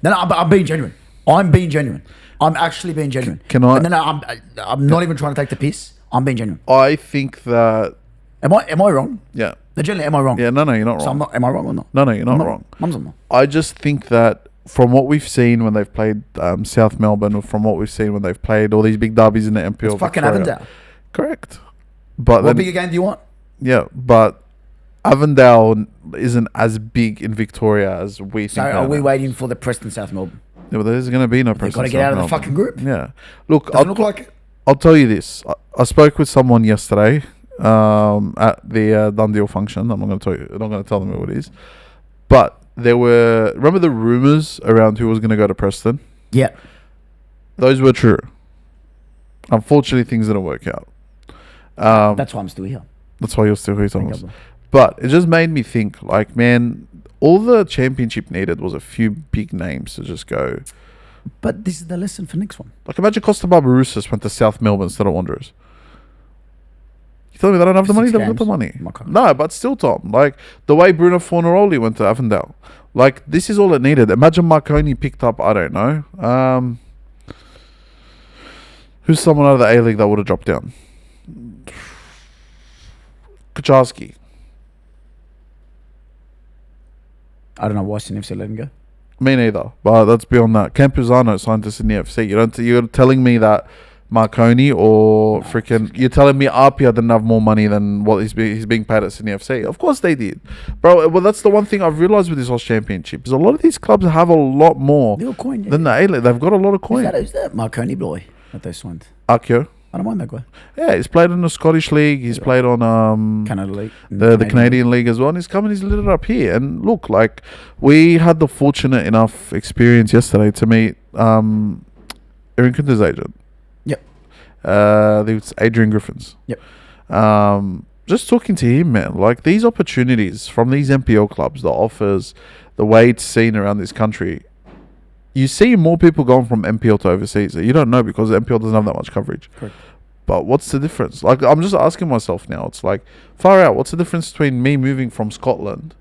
No, I'm being genuine. I'm being genuine. I'm actually being genuine. Can I... No, I'm not even trying to take the piss. I'm being genuine. I think that... Am I wrong? Yeah. No, genuinely, am I wrong? Yeah, no, you're not So wrong. am I wrong or not? No, you're not wrong. I'm not. I just think that from what we've seen when they've played South Melbourne, or from what we've seen when they've played all these big derbies in the NPL, It's fucking Victoria, Avondale. Correct. But What bigger game do you want? Yeah, but Avondale isn't as big in Victoria as we So think. are we waiting for the Preston South Melbourne? Yeah, but there's going to be no They've Preston. got to get out of the South Melbourne. fucking group. Yeah. Look, Doesn't look like it. I'll tell you this. I spoke with someone yesterday at the Dundee function. I'm not going to tell you. I'm not going to tell them who it is. But there were, remember the rumours around who was going to go to Preston? Yeah. Those were true. Unfortunately, things didn't work out. That's why I'm still here. That's why you're still here, Thank Thomas. God. But it just made me think, like, man, all the championship needed was a few big names to just go. But this is the lesson for next one. Like, imagine Costa Barbarouses went to South Melbourne instead of Wanderers. You tell me they don't have the money? 6 They've got the games. money. Okay. No, but still, Tom. Like, the way Bruno Fornaroli went to Avondale. Like, this is all it needed. Imagine Marconi picked up, I don't know. Who's someone out of the A-League that would have dropped down? Kaczarski. I don't know why CNFC let him go. Me neither. But that's beyond that. Campuzano signed to Sydney FC. You're telling me that Marconi or you're telling me Apia didn't have more money than what he's being paid at Sydney FC? Of course they did, bro. Well, that's the one thing I've realised with this Oz Championship is a lot of these clubs have a lot more Little coin, yeah. than the A-League. They've got a lot of coin. Who's that Marconi boy that they signed? Akio. I don't mind that guy. Yeah, he's played in the Scottish League. He's played on Canada League. the Canadian League as well. And he's come and he's lit it up here. And look, like, we had the fortunate enough experience yesterday to meet Aaron Kunter's agent. Yep. It was Adrian Griffins. Yep. Just talking to him, man, like, these opportunities from these NPL clubs, the offers, the way it's seen around this country, you see more people going from NPL to overseas. You don't know because NPL doesn't have that much coverage. Correct. But what's the difference? Like, I'm just asking myself now. It's like, far out, what's the difference between me moving from Scotland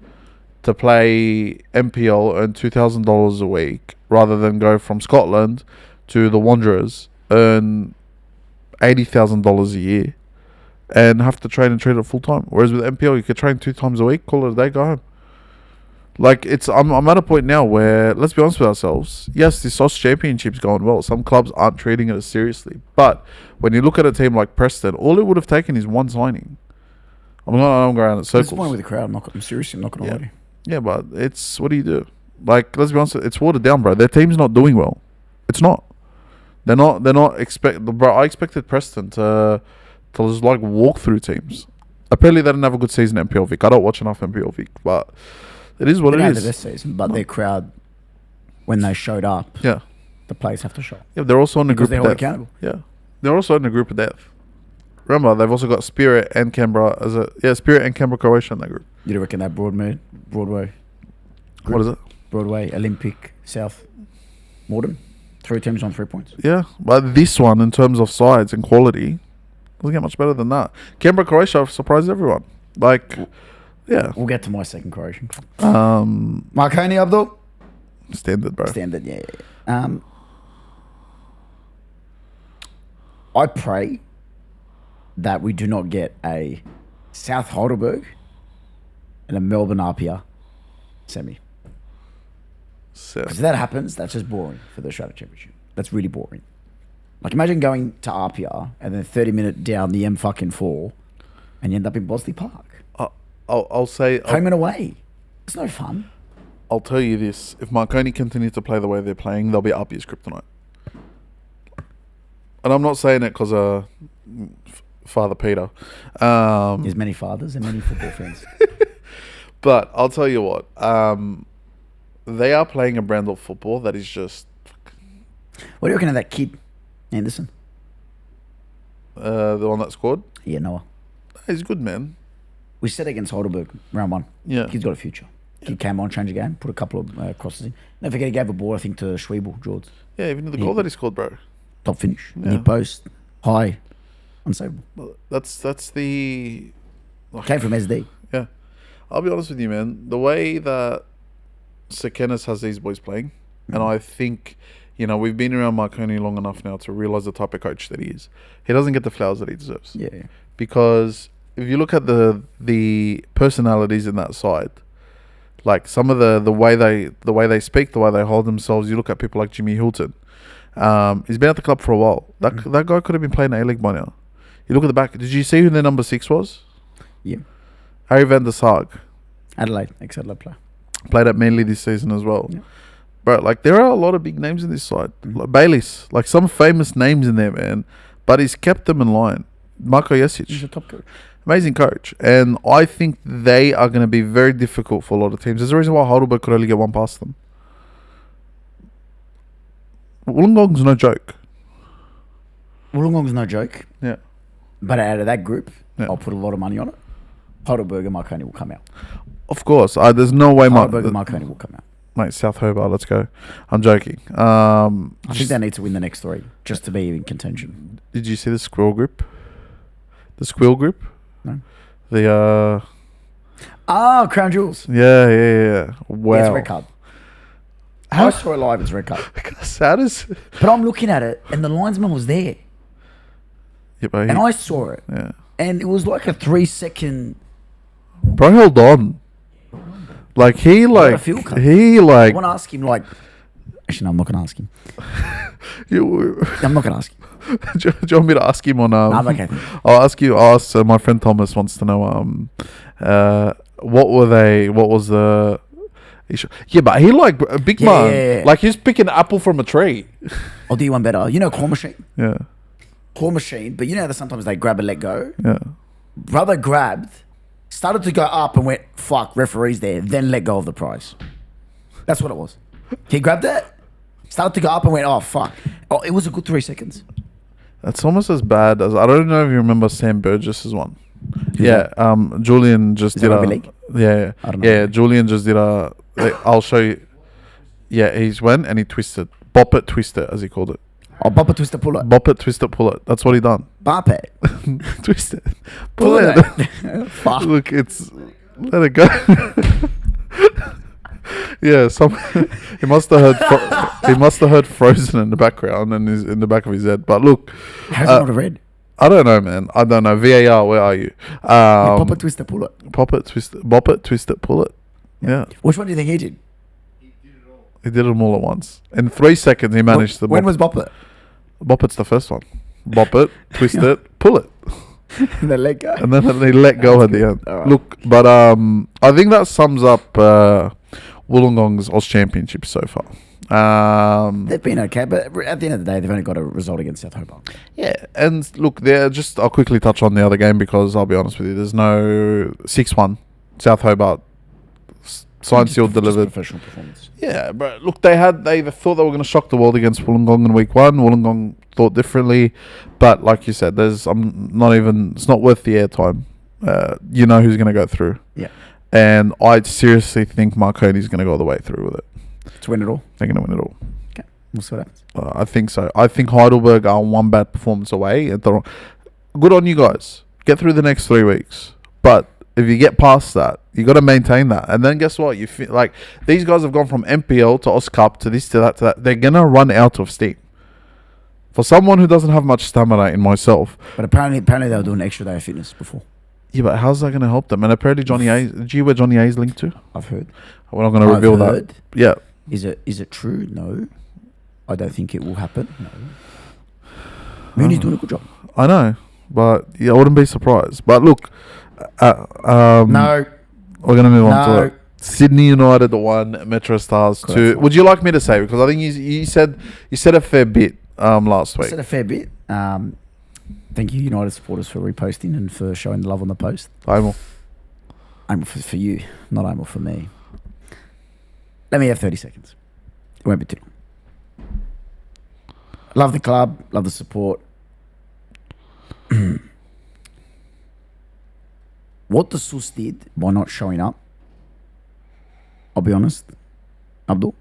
to play NPL, earn $2,000 a week, rather than go from Scotland to the Wanderers, earn $80,000 a year, and have to train and treat it full time? Whereas with NPL, you could train 2 times a week, call it a day, go home. Like, I'm at a point now where, let's be honest with ourselves, yes, the SOS Championship's going well. Some clubs aren't treating it as seriously. But when you look at a team like Preston, all it would have taken is one signing. I don't go around in circles. This one with the crowd. I'm seriously not going to lie to you. Yeah, but it's, what do you do? Like, let's be honest, it's watered down, bro. Their team's not doing well. It's not. They're not bro, I expected Preston to just, like, walk through teams. Apparently they didn't have a good season at NPL Vic. I don't watch enough NPL Vic, but it is what they it had is. the best season, but their crowd, when they showed up, Yeah. the players have to show. Yeah, they're also in the Because group they're of all death. accountable. Yeah. They're also in the group of death. Remember, they've also got Spirit and Canberra Spirit and Canberra Croatia in that group. You reckon that Broadway group, What is it? Broadway, Olympic, South, Morden, 3 teams on 3 points. Yeah, but this one, in terms of sides and quality, doesn't get much better than that. Canberra Croatia surprised everyone. Like, yeah. We'll get to my second Croatian club. Marconi, Abdul. Standard, bro. Standard, yeah. I pray that we do not get a South Heidelberg and a Melbourne RPR semi. So, Because if that happens, that's just boring for the Australia Championship. That's really boring. Like, imagine going to RPR and then 30-minute down the M4 and you end up in Bosley Park. I'll say... Home and away. It's no fun. I'll tell you this. If Marconi continues to play the way they're playing, they'll be RP's kryptonite. And I'm not saying it because of Father Peter. There's many fathers and many football fans. But I'll tell you what. They are playing a brand of football that is just... What do you reckon of that kid, Anderson? The one that scored? Yeah, Noah. He's good, man. We said against Heidelberg, round 1. Yeah. Kid's got a future. Kid came on, changed the game, put a couple of crosses in. Don't forget he gave a ball, I think, to Schwebel, George. Yeah, even the goal that he scored, bro. Top finish. Yeah. Near post. High. Unsavable. That's the... Came from SD. Yeah. I'll be honest with you, man. The way that Sekenis has these boys playing, and I think, you know, we've been around Marconi long enough now to realise the type of coach that he is. He doesn't get the flowers that he deserves. Yeah. Because if you look at the personalities in that side, like some of the way they speak, the way they hold themselves, you look at people like Jimmy Hilton. He's been at the club for a while. That guy could have been playing A-League by now. You look at the back. Did you see who their number 6 was? Yeah. Harry van der Sarg. Adelaide, ex-Adelaide player. Played at Manly this season as well. Yeah. But like, there are a lot of big names in this side. Like Bayliss, like some famous names in there, man. But he's kept them in line. Marko Jesic. He's a top coach. Amazing coach. And I think they are going to be very difficult for a lot of teams. There's a reason why Heidelberg could only get one past them. Wollongong's no joke. Wollongong's no joke. Yeah. But out of that group, Yeah. I'll put a lot of money on it. Heidelberg and Marconi will come out. Of course. There's no way Heidelberg and Marconi will come out. Mate, South Hobart, let's go. I'm joking. I think they need to win the next 3 just to be in contention. Did you see the Squirrel group? The Squirrel group? No. The Crown Jewels. Yeah. Wow. Yeah, it's red card. I saw it live, it's red card. Sad as... But I'm looking at it, and the linesman was there. Yeah, but And I saw it. yeah. And it was like a 3-second... Bro held on. Like, he a like... field cut. He I like... want to ask him, like... Actually, no, I'm not going to ask him. You, I'm not going to ask him. do you want me to ask him on... I'm okay. I'll ask my friend Thomas wants to know what was the issue? Yeah, but he like a big man. Yeah. Like he's picking an apple from a tree. I'll do you one better. You know claw machine? Yeah. claw machine, but you know that sometimes they grab and let go. Yeah. Brother grabbed, started to go up and went, fuck, referee's there, then let go of the prize. That's what it was. He grabbed it, started to go up and went, oh, fuck. Oh, it was a good 3 seconds. That's almost as bad as, I don't know if you remember Sam Burgess's one. Yeah, Julian just did rugby league? Yeah, I don't know. yeah. Julian just did a. I'll show you. Yeah, he's went and he twisted, bop it, twist it, as he called it. Oh, bop it, twist it, pull it. Bop it, twist it, pull it. That's what he done. Bop it. Twist it, Pull pull it. it. Fuck. Look, it's let it go. Yeah, he must have heard Frozen in the background and is in the back of his head. But look, How's it not a red? I don't know, man. I don't know. VAR, where are you? Pop it, twist it, pull it. Pop it, twist it, bop it, twist it, pull it. Yeah. Which one do you think he did? He did them all at once. In 3 seconds, he managed to. When was bop it? Bop it's the first one. Bop it, twist it, pull it, And then let go. and then they let go at the end. All right. Look, but I think that sums up Wollongong's Oz Championship so far. They've been okay, but at the end of the day, they've only got a result against South Hobart. Yeah, and look, I'll quickly touch on the other game because I'll be honest with you, there's no 6-1 South Hobart. Signed, sealed, delivered. Professional performance. Yeah, but look, they thought they were going to shock the world against Wollongong in week 1. Wollongong thought differently, but like you said, it's not worth the airtime. You know who's going to go through. Yeah. And I seriously think Marconi's going to go all the way through with it. To win it all. They're going to win it all. Okay, we'll see what happens. I think so. I think Heidelberg are one bad performance away. Good on you guys. Get through the next 3 weeks. But if you get past that, you got to maintain that. And then guess what? You feel like these guys have gone from MPL to Oz Cup to this to that to that. They're going to run out of steam. For someone who doesn't have much stamina in myself. But apparently they were doing an extra day of fitness before. Yeah, but how's that going to help them? And apparently Johnny A. Do you know where Johnny A is linked to? I've heard. We're not going to reveal that. Yeah. Is it true? No. I don't think it will happen. No. Mooney's doing a good job. I know. But yeah, I wouldn't be surprised. But look. No. We're going to move on to it. Sydney United 1, Metro Stars 2. Would you like me to say? Because I think you said a fair bit last week. I said a fair bit. Thank you, United supporters, for reposting and for showing the love on the post. Aimel for you, not Aimel for me. Let me have 30 seconds. It won't be too long. Love the club, love the support. What the Sus did by not showing up, I'll be honest, Abdul,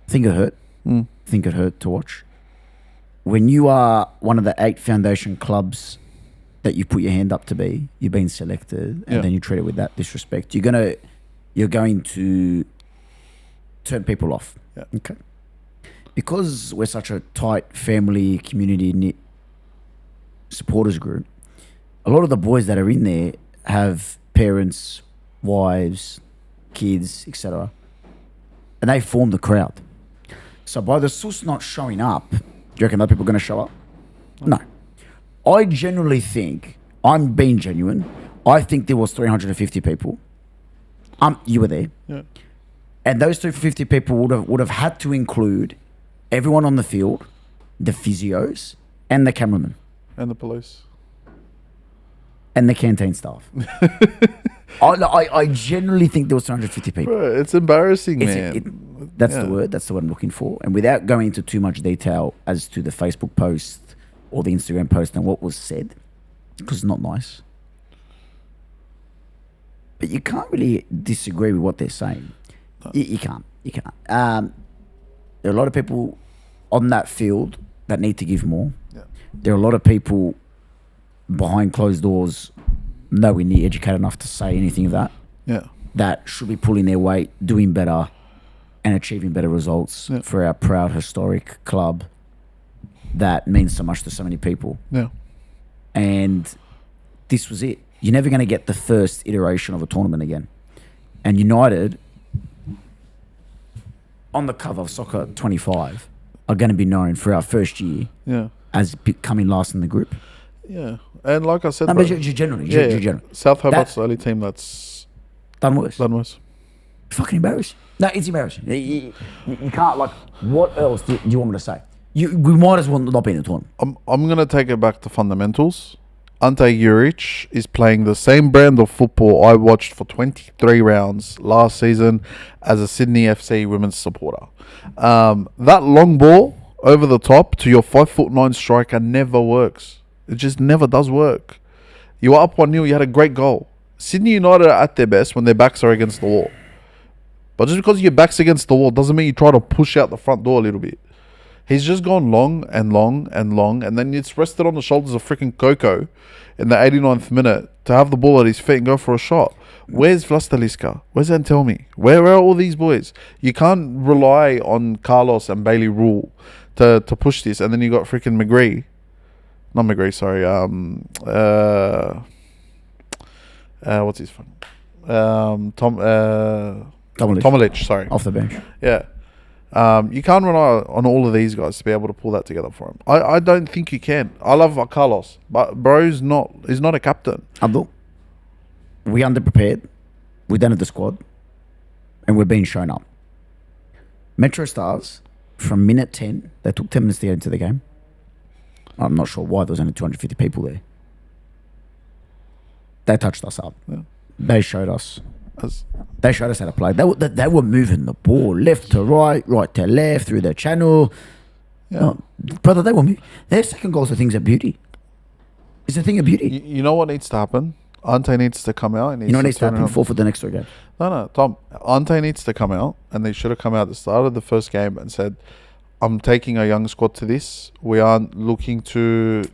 I think it hurt. I think it hurt to watch. When you are one of the 8 foundation clubs that you put your hand up to be, you've been selected, and then you treat it with that disrespect, you're going to turn people off. Yeah. Okay. Because we're such a tight family, community knit supporters group, a lot of the boys that are in there have parents, wives, kids, etc. And they form the crowd. So by the Sus not showing up, do you reckon other people are going to show up? No. I generally think, I'm being genuine, I think there was 350 people. You were there. Yeah. And those 350 people would have had to include everyone on the field, the physios, and the cameraman. And the police. And the canteen staff. I generally think there was 250 people. Bro, it's embarrassing, man. That's the word. That's the word I'm looking for. And without going into too much detail as to the Facebook post or the Instagram post and what was said, because it's not nice. But you can't really disagree with what they're saying. No. You can't. You can't. There are a lot of people on that field that need to give more. Yeah. There are a lot of people behind closed doors, nowhere near educated enough to say anything of that. Yeah. That should be pulling their weight, doing better, and achieving better results for our proud, historic club that means so much to so many people. Yeah. And this was it. You're never going to get the first iteration of a tournament again. And United, on the cover of Soccer 25, are going to be known for our first year as coming last in the group. Yeah. And like I said, no, but generally. South Hobart's the only team that's done worse. Fucking embarrassing. No, it's embarrassing. You can't, what else do you want me to say? We might as well not be in the tournament. I'm going to take it back to fundamentals. Ante Juric is playing the same brand of football I watched for 23 rounds last season as a Sydney FC women's supporter. That long ball over the top to your 5'9" striker never works. It just never does work. You were up 1-0, you had a great goal. Sydney United are at their best when their backs are against the wall. But just because your back's against the wall doesn't mean you try to push out the front door a little bit. He's just gone long and long and long, and then it's rested on the shoulders of freaking Coco in the 89th minute to have the ball at his feet and go for a shot. Where's Vlasteliska? Where's Antelmi? Where are all these boys? You can't rely on Carlos and Bailey Rule to push this, and then you got freaking McGree. Not McGree, sorry. What's his phone? Tomalich, sorry. Off the bench. Yeah. You can't rely on all of these guys to be able to pull that together for him. I don't think you can. I love Carlos, but bro's he's not a captain. Abdul, we underprepared. We don't have the squad, and we're being shown up. Metro Stars, from minute 10, they took 10 minutes to get into the game. I'm not sure why there was only 250 people there. They touched us up. Yeah. They showed us. They showed us how to play. They were moving the ball left to right, right to left, through the channel. Yeah. Oh, brother, they were moving. Their second goal's a thing of beauty. It's a thing of beauty. You know what needs to happen? Ante needs to come out. And you know what needs to happen? Forfeit the next 3 games. No, Tom. Ante needs to come out, and they should have come out at the start of the first game and said, I'm taking a young squad to this. We aren't looking to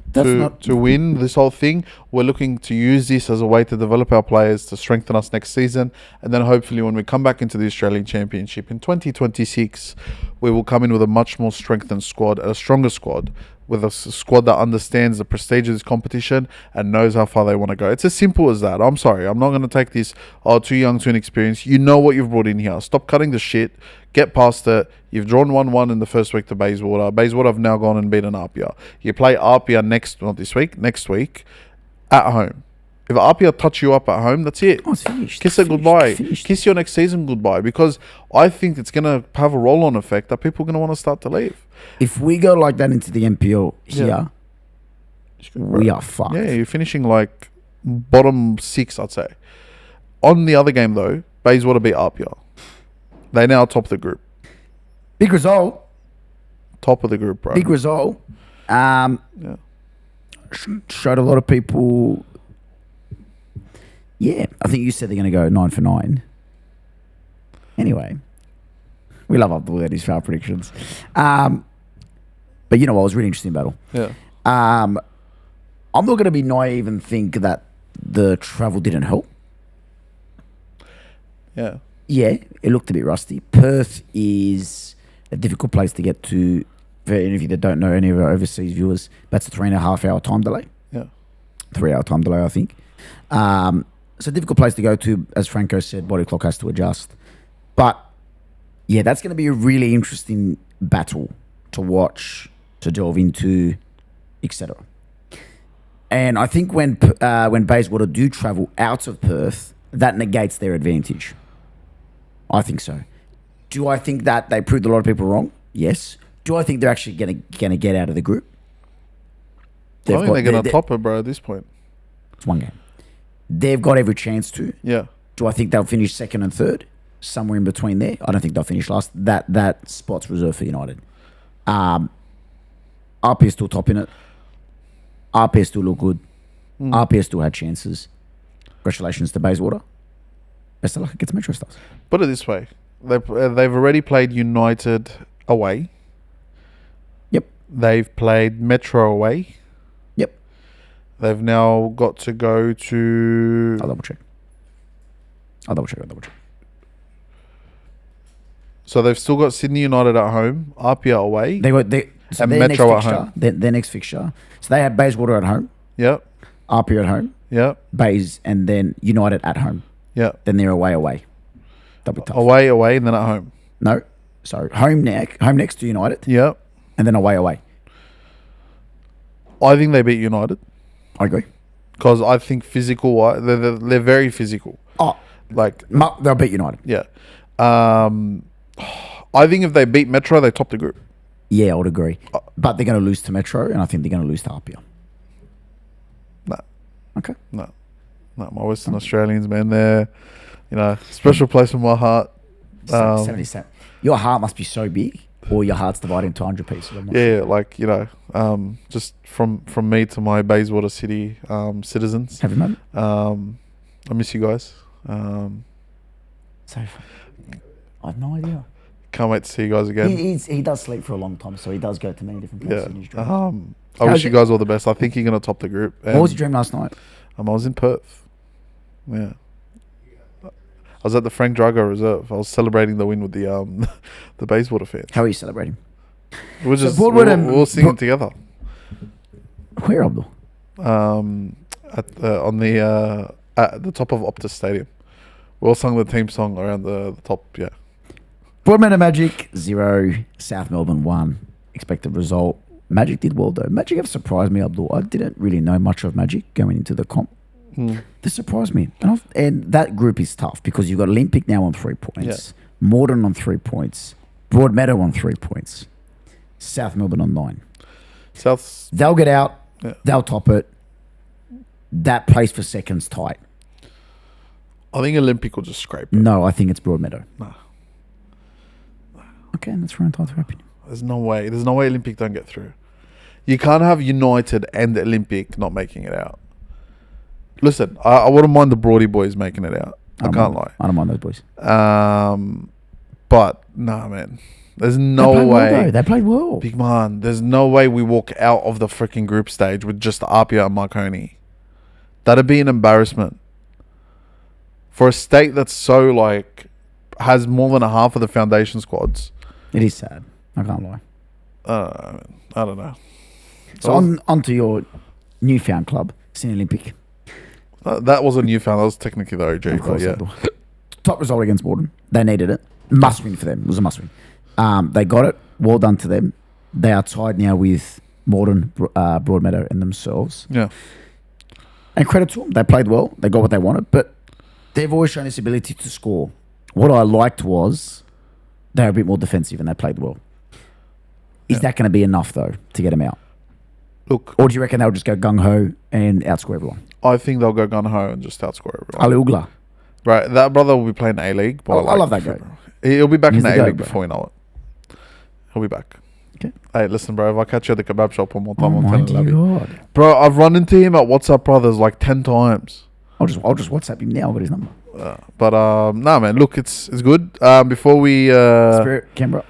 win this whole thing. We're looking to use this as a way to develop our players to strengthen us next season. And then hopefully when we come back into the Australian Championship in 2026, we will come in with a much more strengthened squad, a stronger squad, with a squad that understands the prestige of this competition and knows how far they want to go. It's as simple as that. I'm sorry. I'm not going to take this, too young, too inexperienced. You know what you've brought in here. Stop cutting the shit. Get past it. You've drawn 1-1 in the first week to Bayswater. Bayswater have now gone and beaten Apia. You play Apia next week, at home. If Apia touch you up at home, that's it. Oh, it's finished. Kiss it goodbye. Kiss your next season goodbye, because I think it's going to have a roll-on effect that people are going to want to start to leave. If we go like that into the NPL here, we are fucked. Yeah, you're finishing like bottom 6, I'd say. On the other game, though, Bayswater beat Apia. They now top the group. Big result. Top of the group, bro. Big result. Showed a lot of people. Yeah, I think you said they're going to go 9 for 9. Anyway, we love Abdul and his foul predictions. But you know what? It was a really interesting battle. Yeah. I'm not going to be naive and think that the travel didn't help. Yeah. Yeah, it looked a bit rusty. Perth is a difficult place to get to. For any of you that don't know, any of our overseas viewers, that's a 3.5 hour time delay. Yeah. 3 hour time delay, I think. It's a difficult place to go to. As Franco said, body clock has to adjust. But yeah, that's going to be a really interesting battle to watch, to delve into, etc. And I think when Bayswater do travel out of Perth, that negates their advantage. I think so. Do I think that they proved a lot of people wrong? Yes. Do I think they're actually going to get out of the group? I think they're going to top it, bro, at this point. It's one game. They've got every chance to. Yeah. Do I think they'll finish second and third? Somewhere in between there. I don't think they'll finish last. That spot's reserved for United. RP still topping it. RP still look good. RP still had chances. Congratulations to Bayswater. Best of luck against Metro Stars. Put it this way. They've already played United away. Yep. They've played Metro away. Yep. They've now got to go to... I'll double check. So they've still got Sydney United at home, Apia away, and Metro at home. Their next fixture. So they have Bayswater at home. Yep. Apia at home. Yep. Bays, and then United at home. Yep. Then they're away. That'll be tough. Away, and then at home. No. So home next to United. Yep. And then away. I think they beat United. I agree. Because I think physical, they're very physical. Oh. They'll beat United. Yeah. I think if they beat Metro, they top the group. Yeah, I would agree. But they're going to lose to Metro, and I think they're going to lose to Apia. No. Okay. No. No, my Western Australians, man, they're, special place in my heart. 70 Your heart must be so big, or your heart's divided into 100 pieces. Yeah, sure. Just from me to my Bayswater City citizens. Have you met? I miss you guys. So, I have no idea. Can't wait to see you guys again. He does sleep for a long time, so he does go to many different places in his dreams. I wish you guys all the best. I think you're going to top the group. What was your dream last night? I was in Perth. Yeah. I was at the Frank Drago Reserve. I was celebrating the win with the Bayswater fans. How are you celebrating? We're just we were singing together. Where, Abdul? At the top of Optus Stadium. We all sung the team song around the top. Yeah. Broadmeadow Magic 0, South Melbourne 1. Expected result. Magic did well though. Magic have surprised me, Abdul. I didn't really know much of Magic going into the comp. They surprised me. And that group is tough because you've got Olympic now on 3 points, Morden on 3 points, Broadmeadow on 3 points, South Melbourne on 9. They'll get out. Yeah. They'll top it. That place for second's tight. I think Olympic will just scrape it. No, I think it's Broadmeadow. Nah. Okay, that's for entitled to opinion. There's no way Olympic don't get through. You can't have United and Olympic not making it out. Listen, I wouldn't mind the Broady boys making it out. I can't lie. I don't mind those boys. But nah, man. There's no way. Well, they played well. Big man, there's no way we walk out of the freaking group stage with just Apia and Marconi. That'd be an embarrassment. For a state that's so has more than a half of the foundation squads. It is sad. I can't lie. I don't know. So on to your newfound club, Sydney Olympic. That was a newfound. That was technically the OG. Of course, yeah. Top result against Morden. They needed it. Must win for them. It was a must win. They got it. Well done to them. They are tied now with Morden, Broadmeadow, and themselves. Yeah. And credit to them. They played well. They got what they wanted. But they've always shown this ability to score. What I liked was they were a bit more defensive and they played well. Is that going to be enough, though, to get them out? Look. Or do you reckon they'll just go gung-ho and outscore everyone? I think they'll go gung-ho and just outscore everyone. Ali Ugla. Right. That brother will be playing A-League. I love that guy. He'll be back in the A-League before we know it. He'll be back. Okay. Hey, listen, bro. If I catch you at the kebab shop one more time, I'm telling you. Bro, I've run into him at WhatsApp Brothers 10 times. I'll just WhatsApp him now. I've got his number. Nah, man. Look, it's good. Before we Spirit, Canberra.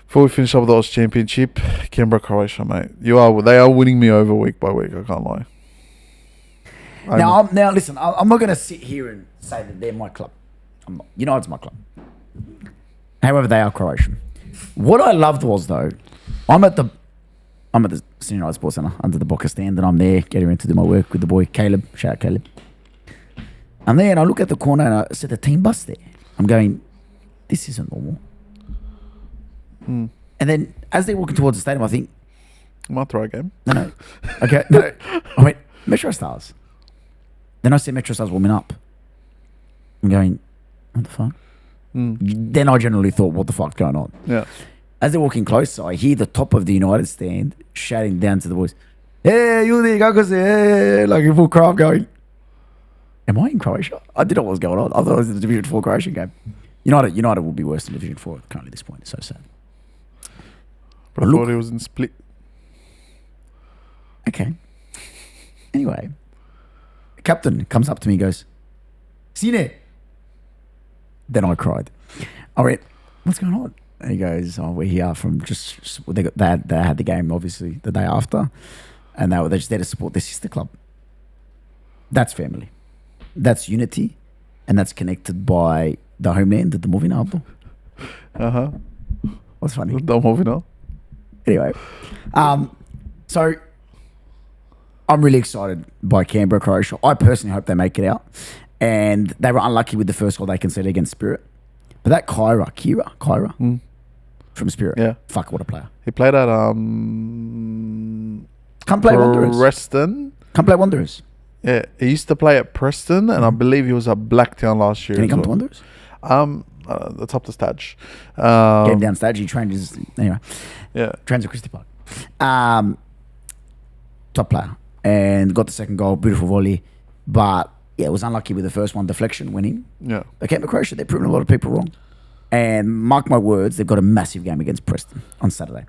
Before we finish up with the Oz Championship, Canberra, Croatia, mate. They are winning me over week by week. I can't lie. Now, listen. I'm not going to sit here and say that they're my club. United's my club. However, they are Croatian. What I loved was though, I'm at the Sydney United Sports Centre under the Boca stand, and I'm there getting ready to do my work with the boy Caleb. Shout out Caleb. I'm there, and I look at the corner, and I see the team bus there. I'm going, this isn't normal. And then as they're walking towards the stadium, I think, might throw a game. No. Okay, no. I went, Metro Stars. Then I see Metro Stars warming up. I'm going, what the fuck? Then I generally thought, what the fuck's going on? Yeah. As they're walking closer, I hear the top of the United stand shouting down to the boys, hey, you there, hey, like in full crowd going, am I in Croatia? I didn't know what was going on. I thought it was the Division 4 Croatian game. United will be worse than Division 4 currently at this point. It's so sad. But I thought it was in Split. Okay. Anyway, the captain comes up to me and goes, Sine. Then I cried. I went, what's going on? And he goes, oh, we're here from they had the game, obviously, the day after. And they're just there to support their sister club. That's family. That's unity. And that's connected by the homeland, the movie now. Uh-huh. What's funny? The movie now. Anyway. So I'm really excited by Canberra, Croatia. I personally hope they make it out. And they were unlucky with the first goal they conceded against Spirit. But that Kyra from Spirit. Yeah. Fuck, what a player. He played at Can't play Wanderers. Preston. Can't play Wanderers. Yeah, he used to play at Preston, and I believe he was at Blacktown last year. Can he come to Wanderers? I That's up to Staj. Came down stage. He trained his anyway. Yeah. Trains at Christie Park. Top player and got the second goal. Beautiful volley, but yeah, it was unlucky with the first one. Deflection winning. Yeah. They came to Croatia. They've proven a lot of people wrong. And mark my words, they've got a massive game against Preston on Saturday.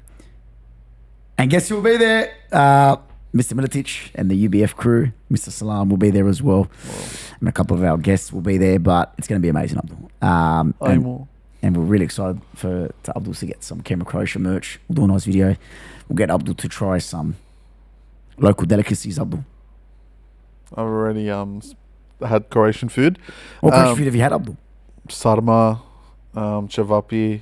And guess who will be there? Mr. Militic and the UBF crew. Mr. Salam will be there as well. And a couple of our guests will be there, but it's going to be amazing, Abdul. And we're really excited for Abdul to get some Canberra Croatia merch. We'll do a nice video. We'll get Abdul to try some local delicacies, Abdul. I've already had Croatian food. What Croatian food have you had, Abdul? Sarma, cevapi,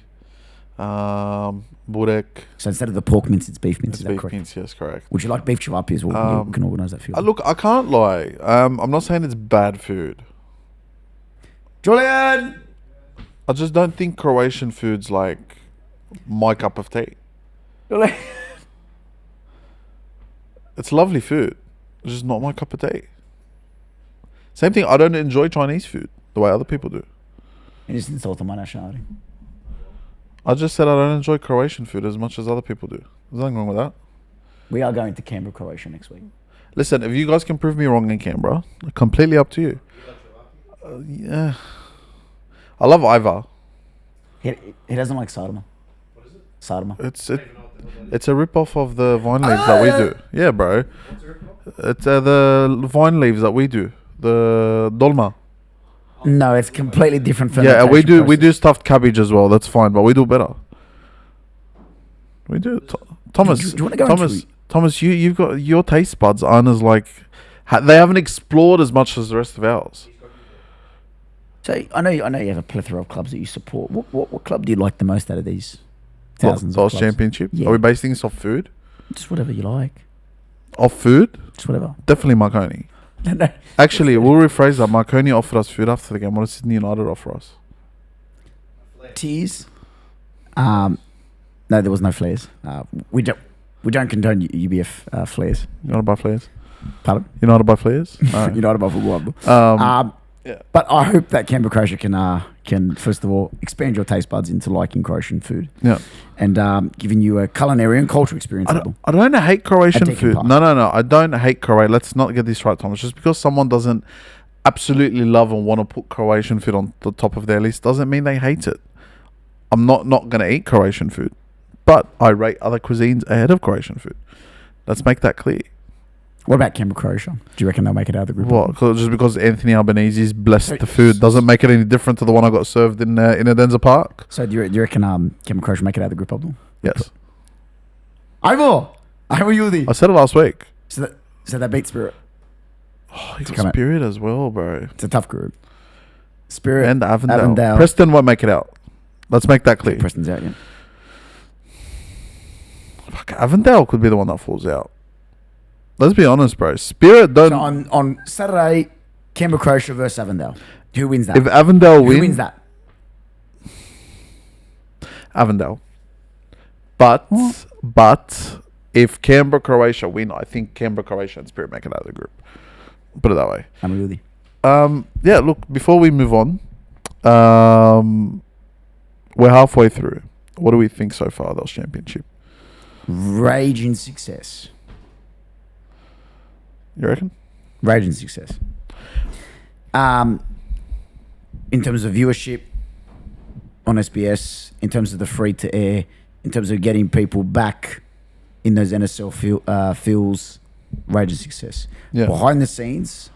burek. So instead of the pork mince, it's beef mince. It's is that beef correct? mince, yes, correct. Would you like beef cevapi as well? We can organise that for you. Look, I can't lie. I'm not saying it's bad food. Julian! I just don't think Croatian food's like my cup of tea. Julian! It's lovely food. It's just not my cup of tea. Same thing, I don't enjoy Chinese food the way other people do. You just insulted my nationality. I just said I don't enjoy Croatian food as much as other people do. There's nothing wrong with that. We are going to Canberra, Croatia next week. Listen, if you guys can prove me wrong in Canberra, completely up to you. Yeah. I love Ivar. He doesn't like sarma. What is it? Sarma. It's a rip-off of the vine leaves that we do. Yeah, bro. It's the vine leaves that we do. The dolma. No, it's completely different. Yeah, we do stuffed cabbage as well. That's fine, but we do better. We do. Thomas, do you want to go Thomas, you've got your taste buds aren't as like they haven't explored as much as the rest of ours. So I know you have a plethora of clubs that you support. What club do you like the most out of these thousands of Boss clubs? Championship. Yeah. Are we basing this off food? Just whatever you like. Off food? Just whatever. Definitely Marconi. No. Actually, we'll rephrase that. Marconi offered us food after the game. What did Sydney United offer us? Teas. No, there was no flares. We don't condone UBF flares. You know how to buy flares? Pardon? You know how to buy flares? No. You're not above football. Yeah. But I hope that Canberra Croatia can first of all expand your taste buds into liking Croatian food. Yeah. And giving you a culinary and cultural experience. I don't hate Croatian At food. Park. No. I don't hate Croatia. Let's not get this right, Thomas. Just because someone doesn't absolutely love and want to put Croatian food on the top of their list doesn't mean they hate it. I'm not going to eat Croatian food, but I rate other cuisines ahead of Croatian food. Let's make that clear. What about Canberra Croatia? Do you reckon they'll make it out of the group? What? Just because Anthony Albanese's blessed the food doesn't make it any different to the one I got served in Adenza Park? So do you reckon Canberra Croatia make it out of the group, Abdul? Yes. Imo Yudi. I said it last week. So that beat Spirit. Oh, you got Spirit as well, bro. It's a tough group. Spirit and Avondale. Preston won't make it out. Let's make that clear. Preston's out, yeah. Fuck, Avondale could be the one that falls out. Let's be honest, bro. Spirit don't. So on Saturday, Canberra Croatia versus Avondale. Who wins that? If Avondale who wins that? Avondale. But if Canberra Croatia win, I think Canberra Croatia and Spirit make it out of the group. Put it that way. I'm really. Yeah. Look, before we move on, we're halfway through. What do we think so far, those championship? Raging success. You reckon? Raging success. In terms of viewership on SBS, in terms of the free to air, in terms of getting people back in those NSL fields, raging success. Yeah. Behind the scenes,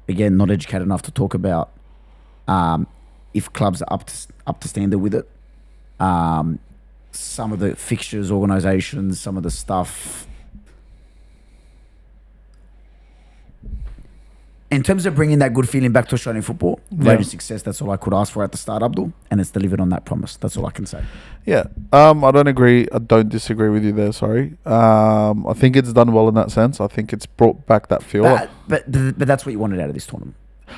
again, not educated enough to talk about if clubs are up to standard with it. Some of the fixtures, organisations, some of the stuff. In terms of bringing that good feeling back to Australian football, raging success, that's all I could ask for at the start, Abdul, and it's delivered on that promise. That's all I can say. Yeah. I don't disagree with you there, sorry. I think it's done well in that sense. I think it's brought back that feel. But that's what you wanted out of this tournament.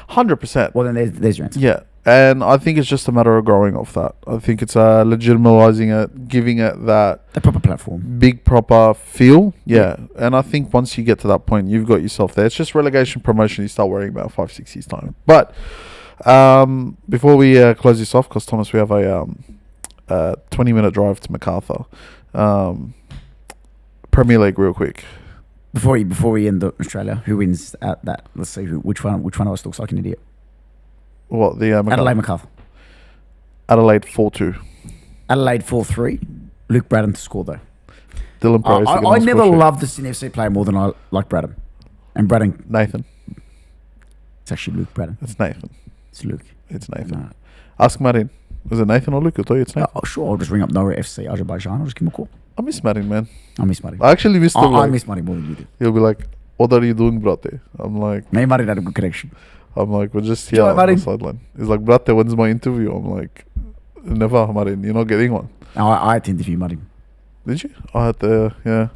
100%. Well, then there's your answer. Yeah. And I think it's just a matter of growing off that. I think it's legitimizing it, giving it that... The proper platform. Big, proper feel. Yeah. And I think once you get to that point, you've got yourself there. It's just relegation, promotion, you start worrying about 5-6 years' time. But Before we close this off, because Thomas, we have a 20-minute drive to MacArthur. Premier League, real quick. Before we end Australia, who wins at that? Let's see which one of us looks like an idiot. What the Adelaide MacArthur. Adelaide 4-2. Adelaide 4-3. Luke Braddon to score though. Dylan Price. I never loved the Sydney FC player more than I like Braddon. And Braddon. Nathan. It's actually Luke Braddon. It's Nathan. It's Luke. It's Nathan. Ask Martin. Was it Nathan or Luke? I thought it's Nathan. Sure. I'll just ring up Nora FC Azerbaijan. I'll just give him a call. I miss Martin, man. I miss Martin. I actually miss him. I miss Martin more than you did. He'll be like, "What are you doing, brate?" I'm like, me and Martin had a good connection. I'm like, we're just here on the sideline. He's like, "Brate, when's my interview?" I'm like, "Never, Martin. You're not getting one." No, I had to interview Martin. Did you? I had to, yeah.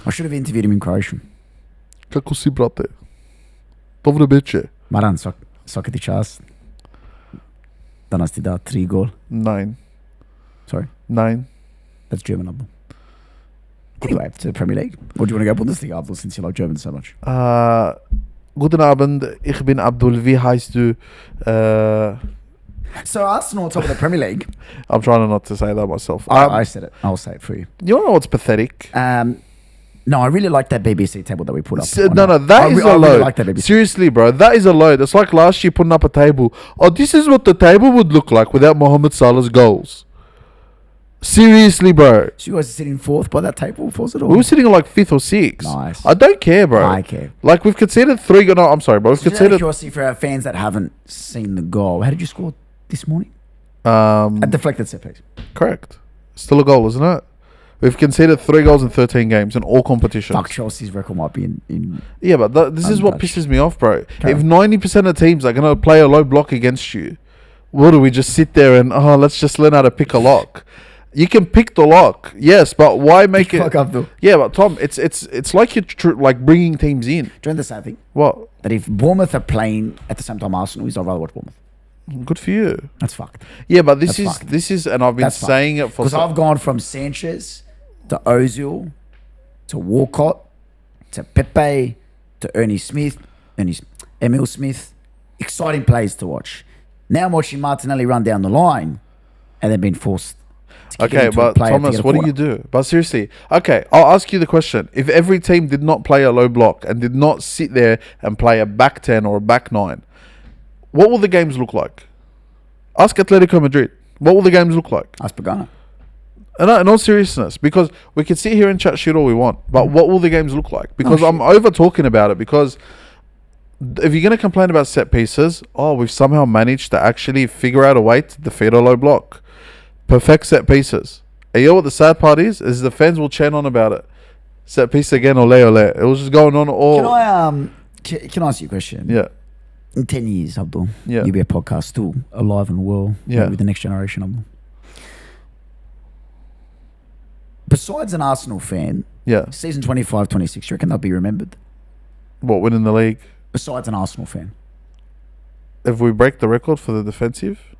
I should have interviewed him in Croatian. Kako si, brate? Dobro beče. Maran, svaka ti čast. Danas ti da 3 gol. 9. Sorry? 9. That's German number. Anyway, to the Premier League. Or do you want to go Bundesliga, Abdul, since you like German so much? Guten Abend, ich bin Abdul. Wie heißt du? So Arsenal on top of the Premier League. I'm trying not to say that myself. I said it. I'll say it for you. You know what's pathetic? No, I really like that BBC table that we put up. That is a load. Really like that BBC. Seriously, bro, that is a load. It's like last year putting up a table. Oh, this is what the table would look like without Mohamed Salah's goals. Seriously, bro. So you guys are sitting 4th by that table, was it? We were sitting like 5th or 6th. Nice. I don't care, bro. I care. Like, we've conceded 3. No, I'm sorry, bro. We've conceded. Curiosity for our fans that haven't seen the goal. How did you score this morning? A deflected set piece. Correct. Still a goal, isn't it? We've conceded 3 goals in 13 games in all competitions. Fuck, Chelsea's record might be in yeah, but this is what pisses me off, bro. If 90% of teams are going to play a low block against you, what do we just sit there and, let's just learn how to pick a lock? You can pick the lock, yes, but why make it? Fuck up, though. Yeah, but Tom, it's like you're like bringing teams in. Do you know the sad thing? What? That if Bournemouth are playing at the same time Arsenal is, I'd rather watch Bournemouth. Good for you. That's fucked. Yeah, but this is, and I've been saying it for. Because I've gone from Sanchez to Ozil to Walcott to Pepe to Emil Smith. Exciting plays to watch. Now I'm watching Martinelli run down the line, and they've been forced. Okay, but Thomas, what do you do? But seriously, okay, I'll ask you the question. If every team did not play a low block and did not sit there and play a back 10 or a back 9, what will the games look like? Ask Atletico Madrid. What will the games look like? Ask Pagano. In all seriousness, because we can sit here and chat shit all we want, but what will the games look like? Because I'm over talking about it, because if you're going to complain about set pieces, we've somehow managed to actually figure out a way to defeat a low block. Perfect set pieces. And you know what the sad part is the fans will chant on about it. Set piece again, ole ole. It was just going on all. Can I ask you a question? Yeah. In 10 years, Abdul, yeah, you'll be a podcast still alive and well. Yeah. With the next generation, Abdul. Besides an Arsenal fan, yeah, season 25-26, do you reckon they'll be remembered? What, winning the league? Besides an Arsenal fan. If we break the record for the defensive,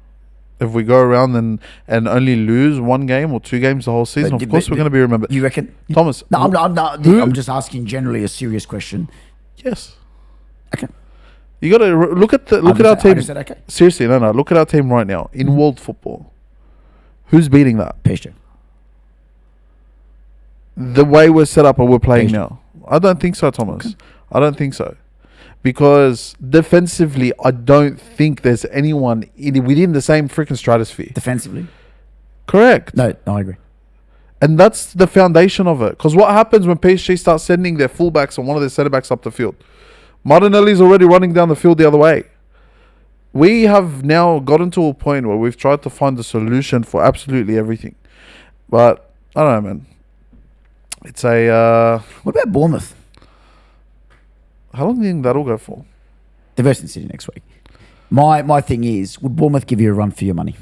if we go around and only lose 1 game or 2 games the whole season, of course we're going to be remembered. You reckon? Thomas. No, I'm just asking generally a serious question. Yes. Okay. You got to look at our team. I just said okay. Seriously, no. Look at our team right now in world football. Who's beating that? PSG. The way we're set up and we're playing now. I don't think so, Thomas. Okay. I don't think so. Because defensively, I don't think there's anyone within the same freaking stratosphere. Defensively? Correct. No, I agree. And that's the foundation of it. Because what happens when PSG starts sending their fullbacks and one of their centre-backs up the field? Martinelli's already running down the field the other way. We have now gotten to a point where we've tried to find a solution for absolutely everything. But, I don't know, man. It's a... What about Bournemouth? How long do you think that'll go for? They're versing City next week. My thing is, would Bournemouth give you a run for your money?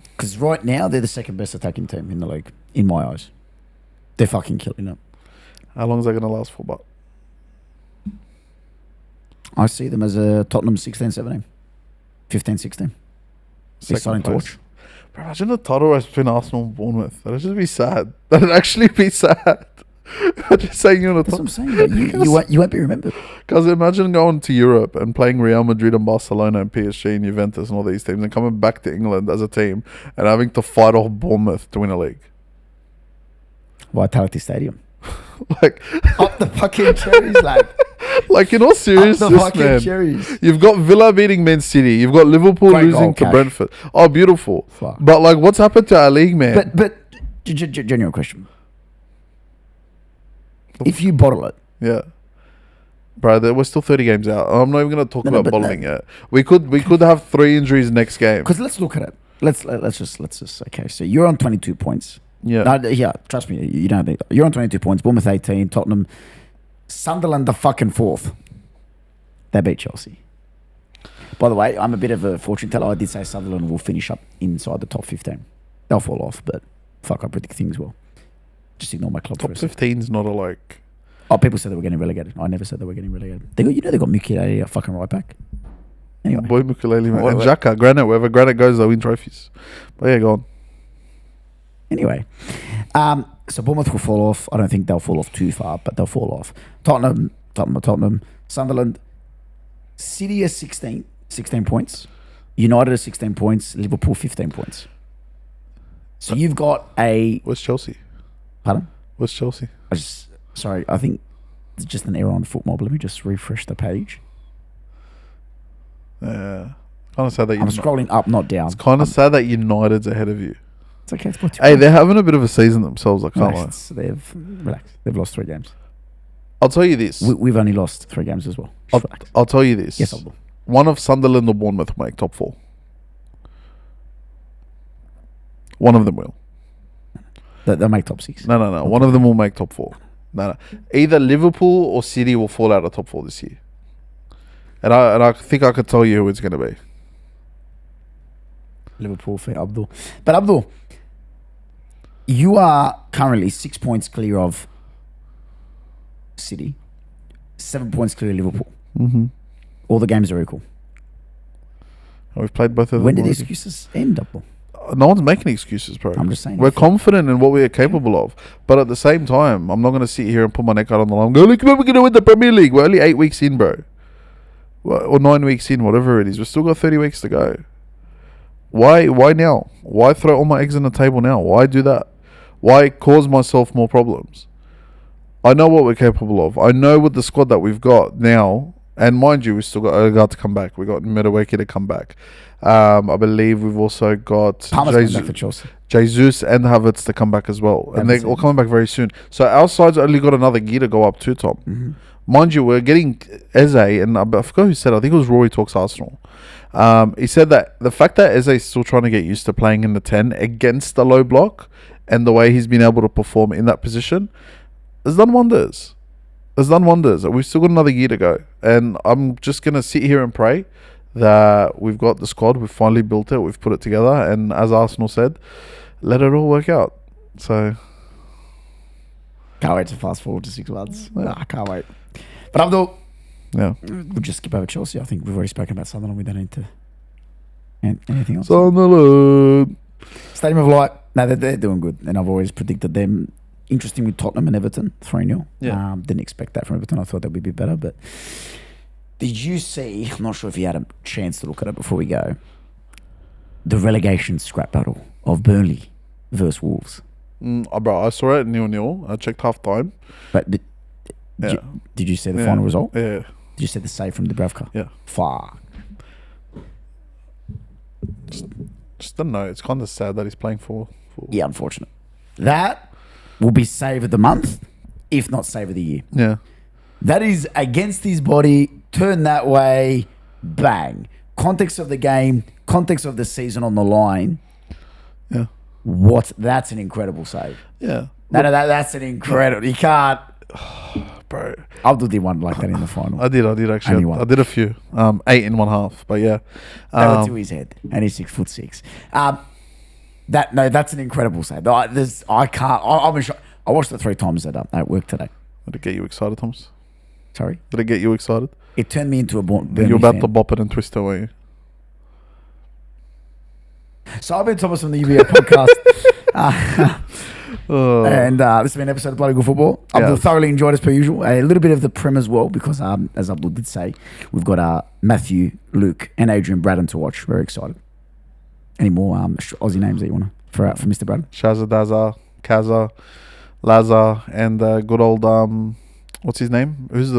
Because right now, they're the second best attacking team in the league, in my eyes. They're fucking killing it. How long is that going to last for, but? I see them as a Tottenham 16-17. 15-16. Exciting to watch. Bro, imagine the title race between Arsenal and Bournemouth. That'd just be sad. That'd actually be sad. I'm just saying you're on the That's top. what I'm saying. You won't be remembered. Because imagine going to Europe and playing Real Madrid and Barcelona and PSG and Juventus and all these teams and coming back to England as a team and having to fight off Bournemouth to win a league. Vitality Stadium. Like, Up the fucking cherries, lad. like in all Up the seriousness, fucking man. cherries. You've got Villa beating Man City. You've got Liverpool Great losing goal, to Cash. Brentford. Oh, beautiful. Fuck. But like, what's happened to our league, man? But genuine question. If you bottle it, Yeah. Bro, we're still 30 games out. I'm not even going to talk No, about but bottling yet. We could have 3 injuries next game. because let's look at it. Let's just okay. So you're on 22 points. Yeah. No, yeah, trust me. You don't think you're on 22 points. Bournemouth 18, Tottenham, Sunderland the fucking 4th. They beat Chelsea. By the way, I'm a bit of a fortune teller. I did say Sunderland will finish up inside the top 15. They'll fall off, but fuck, I predict things well. Just ignore my club Top for a second. 15 is not a like. Oh, people said they were getting relegated. I never said they were getting relegated. They got Mukiele, a fucking right back. Anyway, Boy Mukulele, man. What And about- Xhaka, Granite, wherever Granite goes, they win trophies. But yeah, go on. Anyway, so Bournemouth will fall off. I don't think they'll fall off too far, but they'll fall off. Tottenham. Sunderland. City is 16 points. United is 16 points. Liverpool 15 points. So you've got a... Where's Chelsea? Pardon? Where's Chelsea? Sorry, I think it's just an error on Footmob. Let me just refresh the page. Yeah. Kind of sad that I'm scrolling up, not down. It's kind of sad that United's ahead of you. It's okay. It's about 2 Hey, points. they're having a bit of a season themselves. I can't lie. Relax. They've lost 3 games. I'll tell you this. We've only lost 3 games as well. Just relax. I'll tell you this. Yes, I will. One of Sunderland or Bournemouth will make top 4. One of them will. They'll make top 6. No. One of them will make top 4. No. Either Liverpool or City will fall out of top 4 this year. And I think I could tell you who it's going to be. Liverpool for Abdul. But Abdul, you are currently 6 points clear of City, 7 points clear of Liverpool. Mm-hmm. All the games are equal. We've played both of them. When did the already. excuses end, Abdul? No one's making excuses, bro. I'm just saying. We're confident in what we are capable of. But at the same time, I'm not going to sit here and put my neck out on the line and go, look, we're going to win the Premier League. We're only 8 weeks in, bro. Or 9 weeks in, whatever it is. We've still got 30 weeks to go. Why now? Why throw all my eggs on the table now? Why do that? Why cause myself more problems? I know what we're capable of. I know with the squad that we've got now, and mind you, we've still got Odegaard to come back. We've got Medaweki to come back. I believe we've also got Palmer's coming back for Chelsea. Jesus and Havertz to come back as well. And they're all coming back very soon. So our side's only got another gear to go up too, Tom. Mm-hmm. Mind you, we're getting Eze, and I forgot who said it. I think it was Rory Talks Arsenal. He said that the fact that Eze is still trying to get used to playing in the 10 against the low block and the way he's been able to perform in that position has done wonders. We've still got another year to go. And I'm just going to sit here and pray that we've got the squad, we've finally built it, we've put it together, and as Arsenal said, let it all work out. So Can't wait to fast forward to 6 months. Yeah. I can't wait. But Abdul, yeah. we'll just skip over Chelsea. I think we've already spoken about Sunderland. We don't need to. Anything else? Sunderland. Stadium of Light. No, they're doing good, and I've always predicted them. Interesting with Tottenham and Everton, 3-0. Yeah. Didn't expect that from Everton. I thought they'd be a bit better. But did you see? I'm not sure if you had a chance to look at it before we go. The relegation scrap battle of Burnley versus Wolves. Bro, I saw it 0-0. I checked half time. But did Yeah. you see the final result? Yeah. Did you see the save from Dubravka? Yeah. Fuck. Just don't know. It's kind of sad that he's playing for. Yeah, unfortunate. That will be save of the month, if not save of the year. Yeah. That is against his body, turn that way, bang. Context of the game, context of the season on the line. Yeah. That's an incredible save. Yeah. That's an incredible. You can't. Bro. Abdul did one like that in the final. I did actually. Only one. I did a few. 8 in 1/2. But yeah. That to his head, and he's 6'6". That's an incredible save. I can't. I'm in shock. I watched it 3 times at work today. Did it get you excited, Thomas? Sorry, Did it get you excited? it turned me into a Burnley You're about fan. to bop it and twist it, weren't you? So I've been Thomas from the UBA podcast. And this has been an episode of Bloody Good Football. Abdul thoroughly enjoyed as per usual. A little bit of the Prem as well because, as Abdul did say, we've got Matthew, Luke, and Adrian Braddon to watch. Very excited. Any more Aussie names that you want to throw out for Mr. Braddon? Shazza Daza, Kaza, Laza, and good old what's his name? What's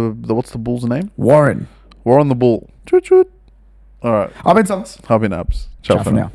the bull's name? Warren the Bull. Choot choot. All right. I've been Thomas. I've been Abz. Ciao for now.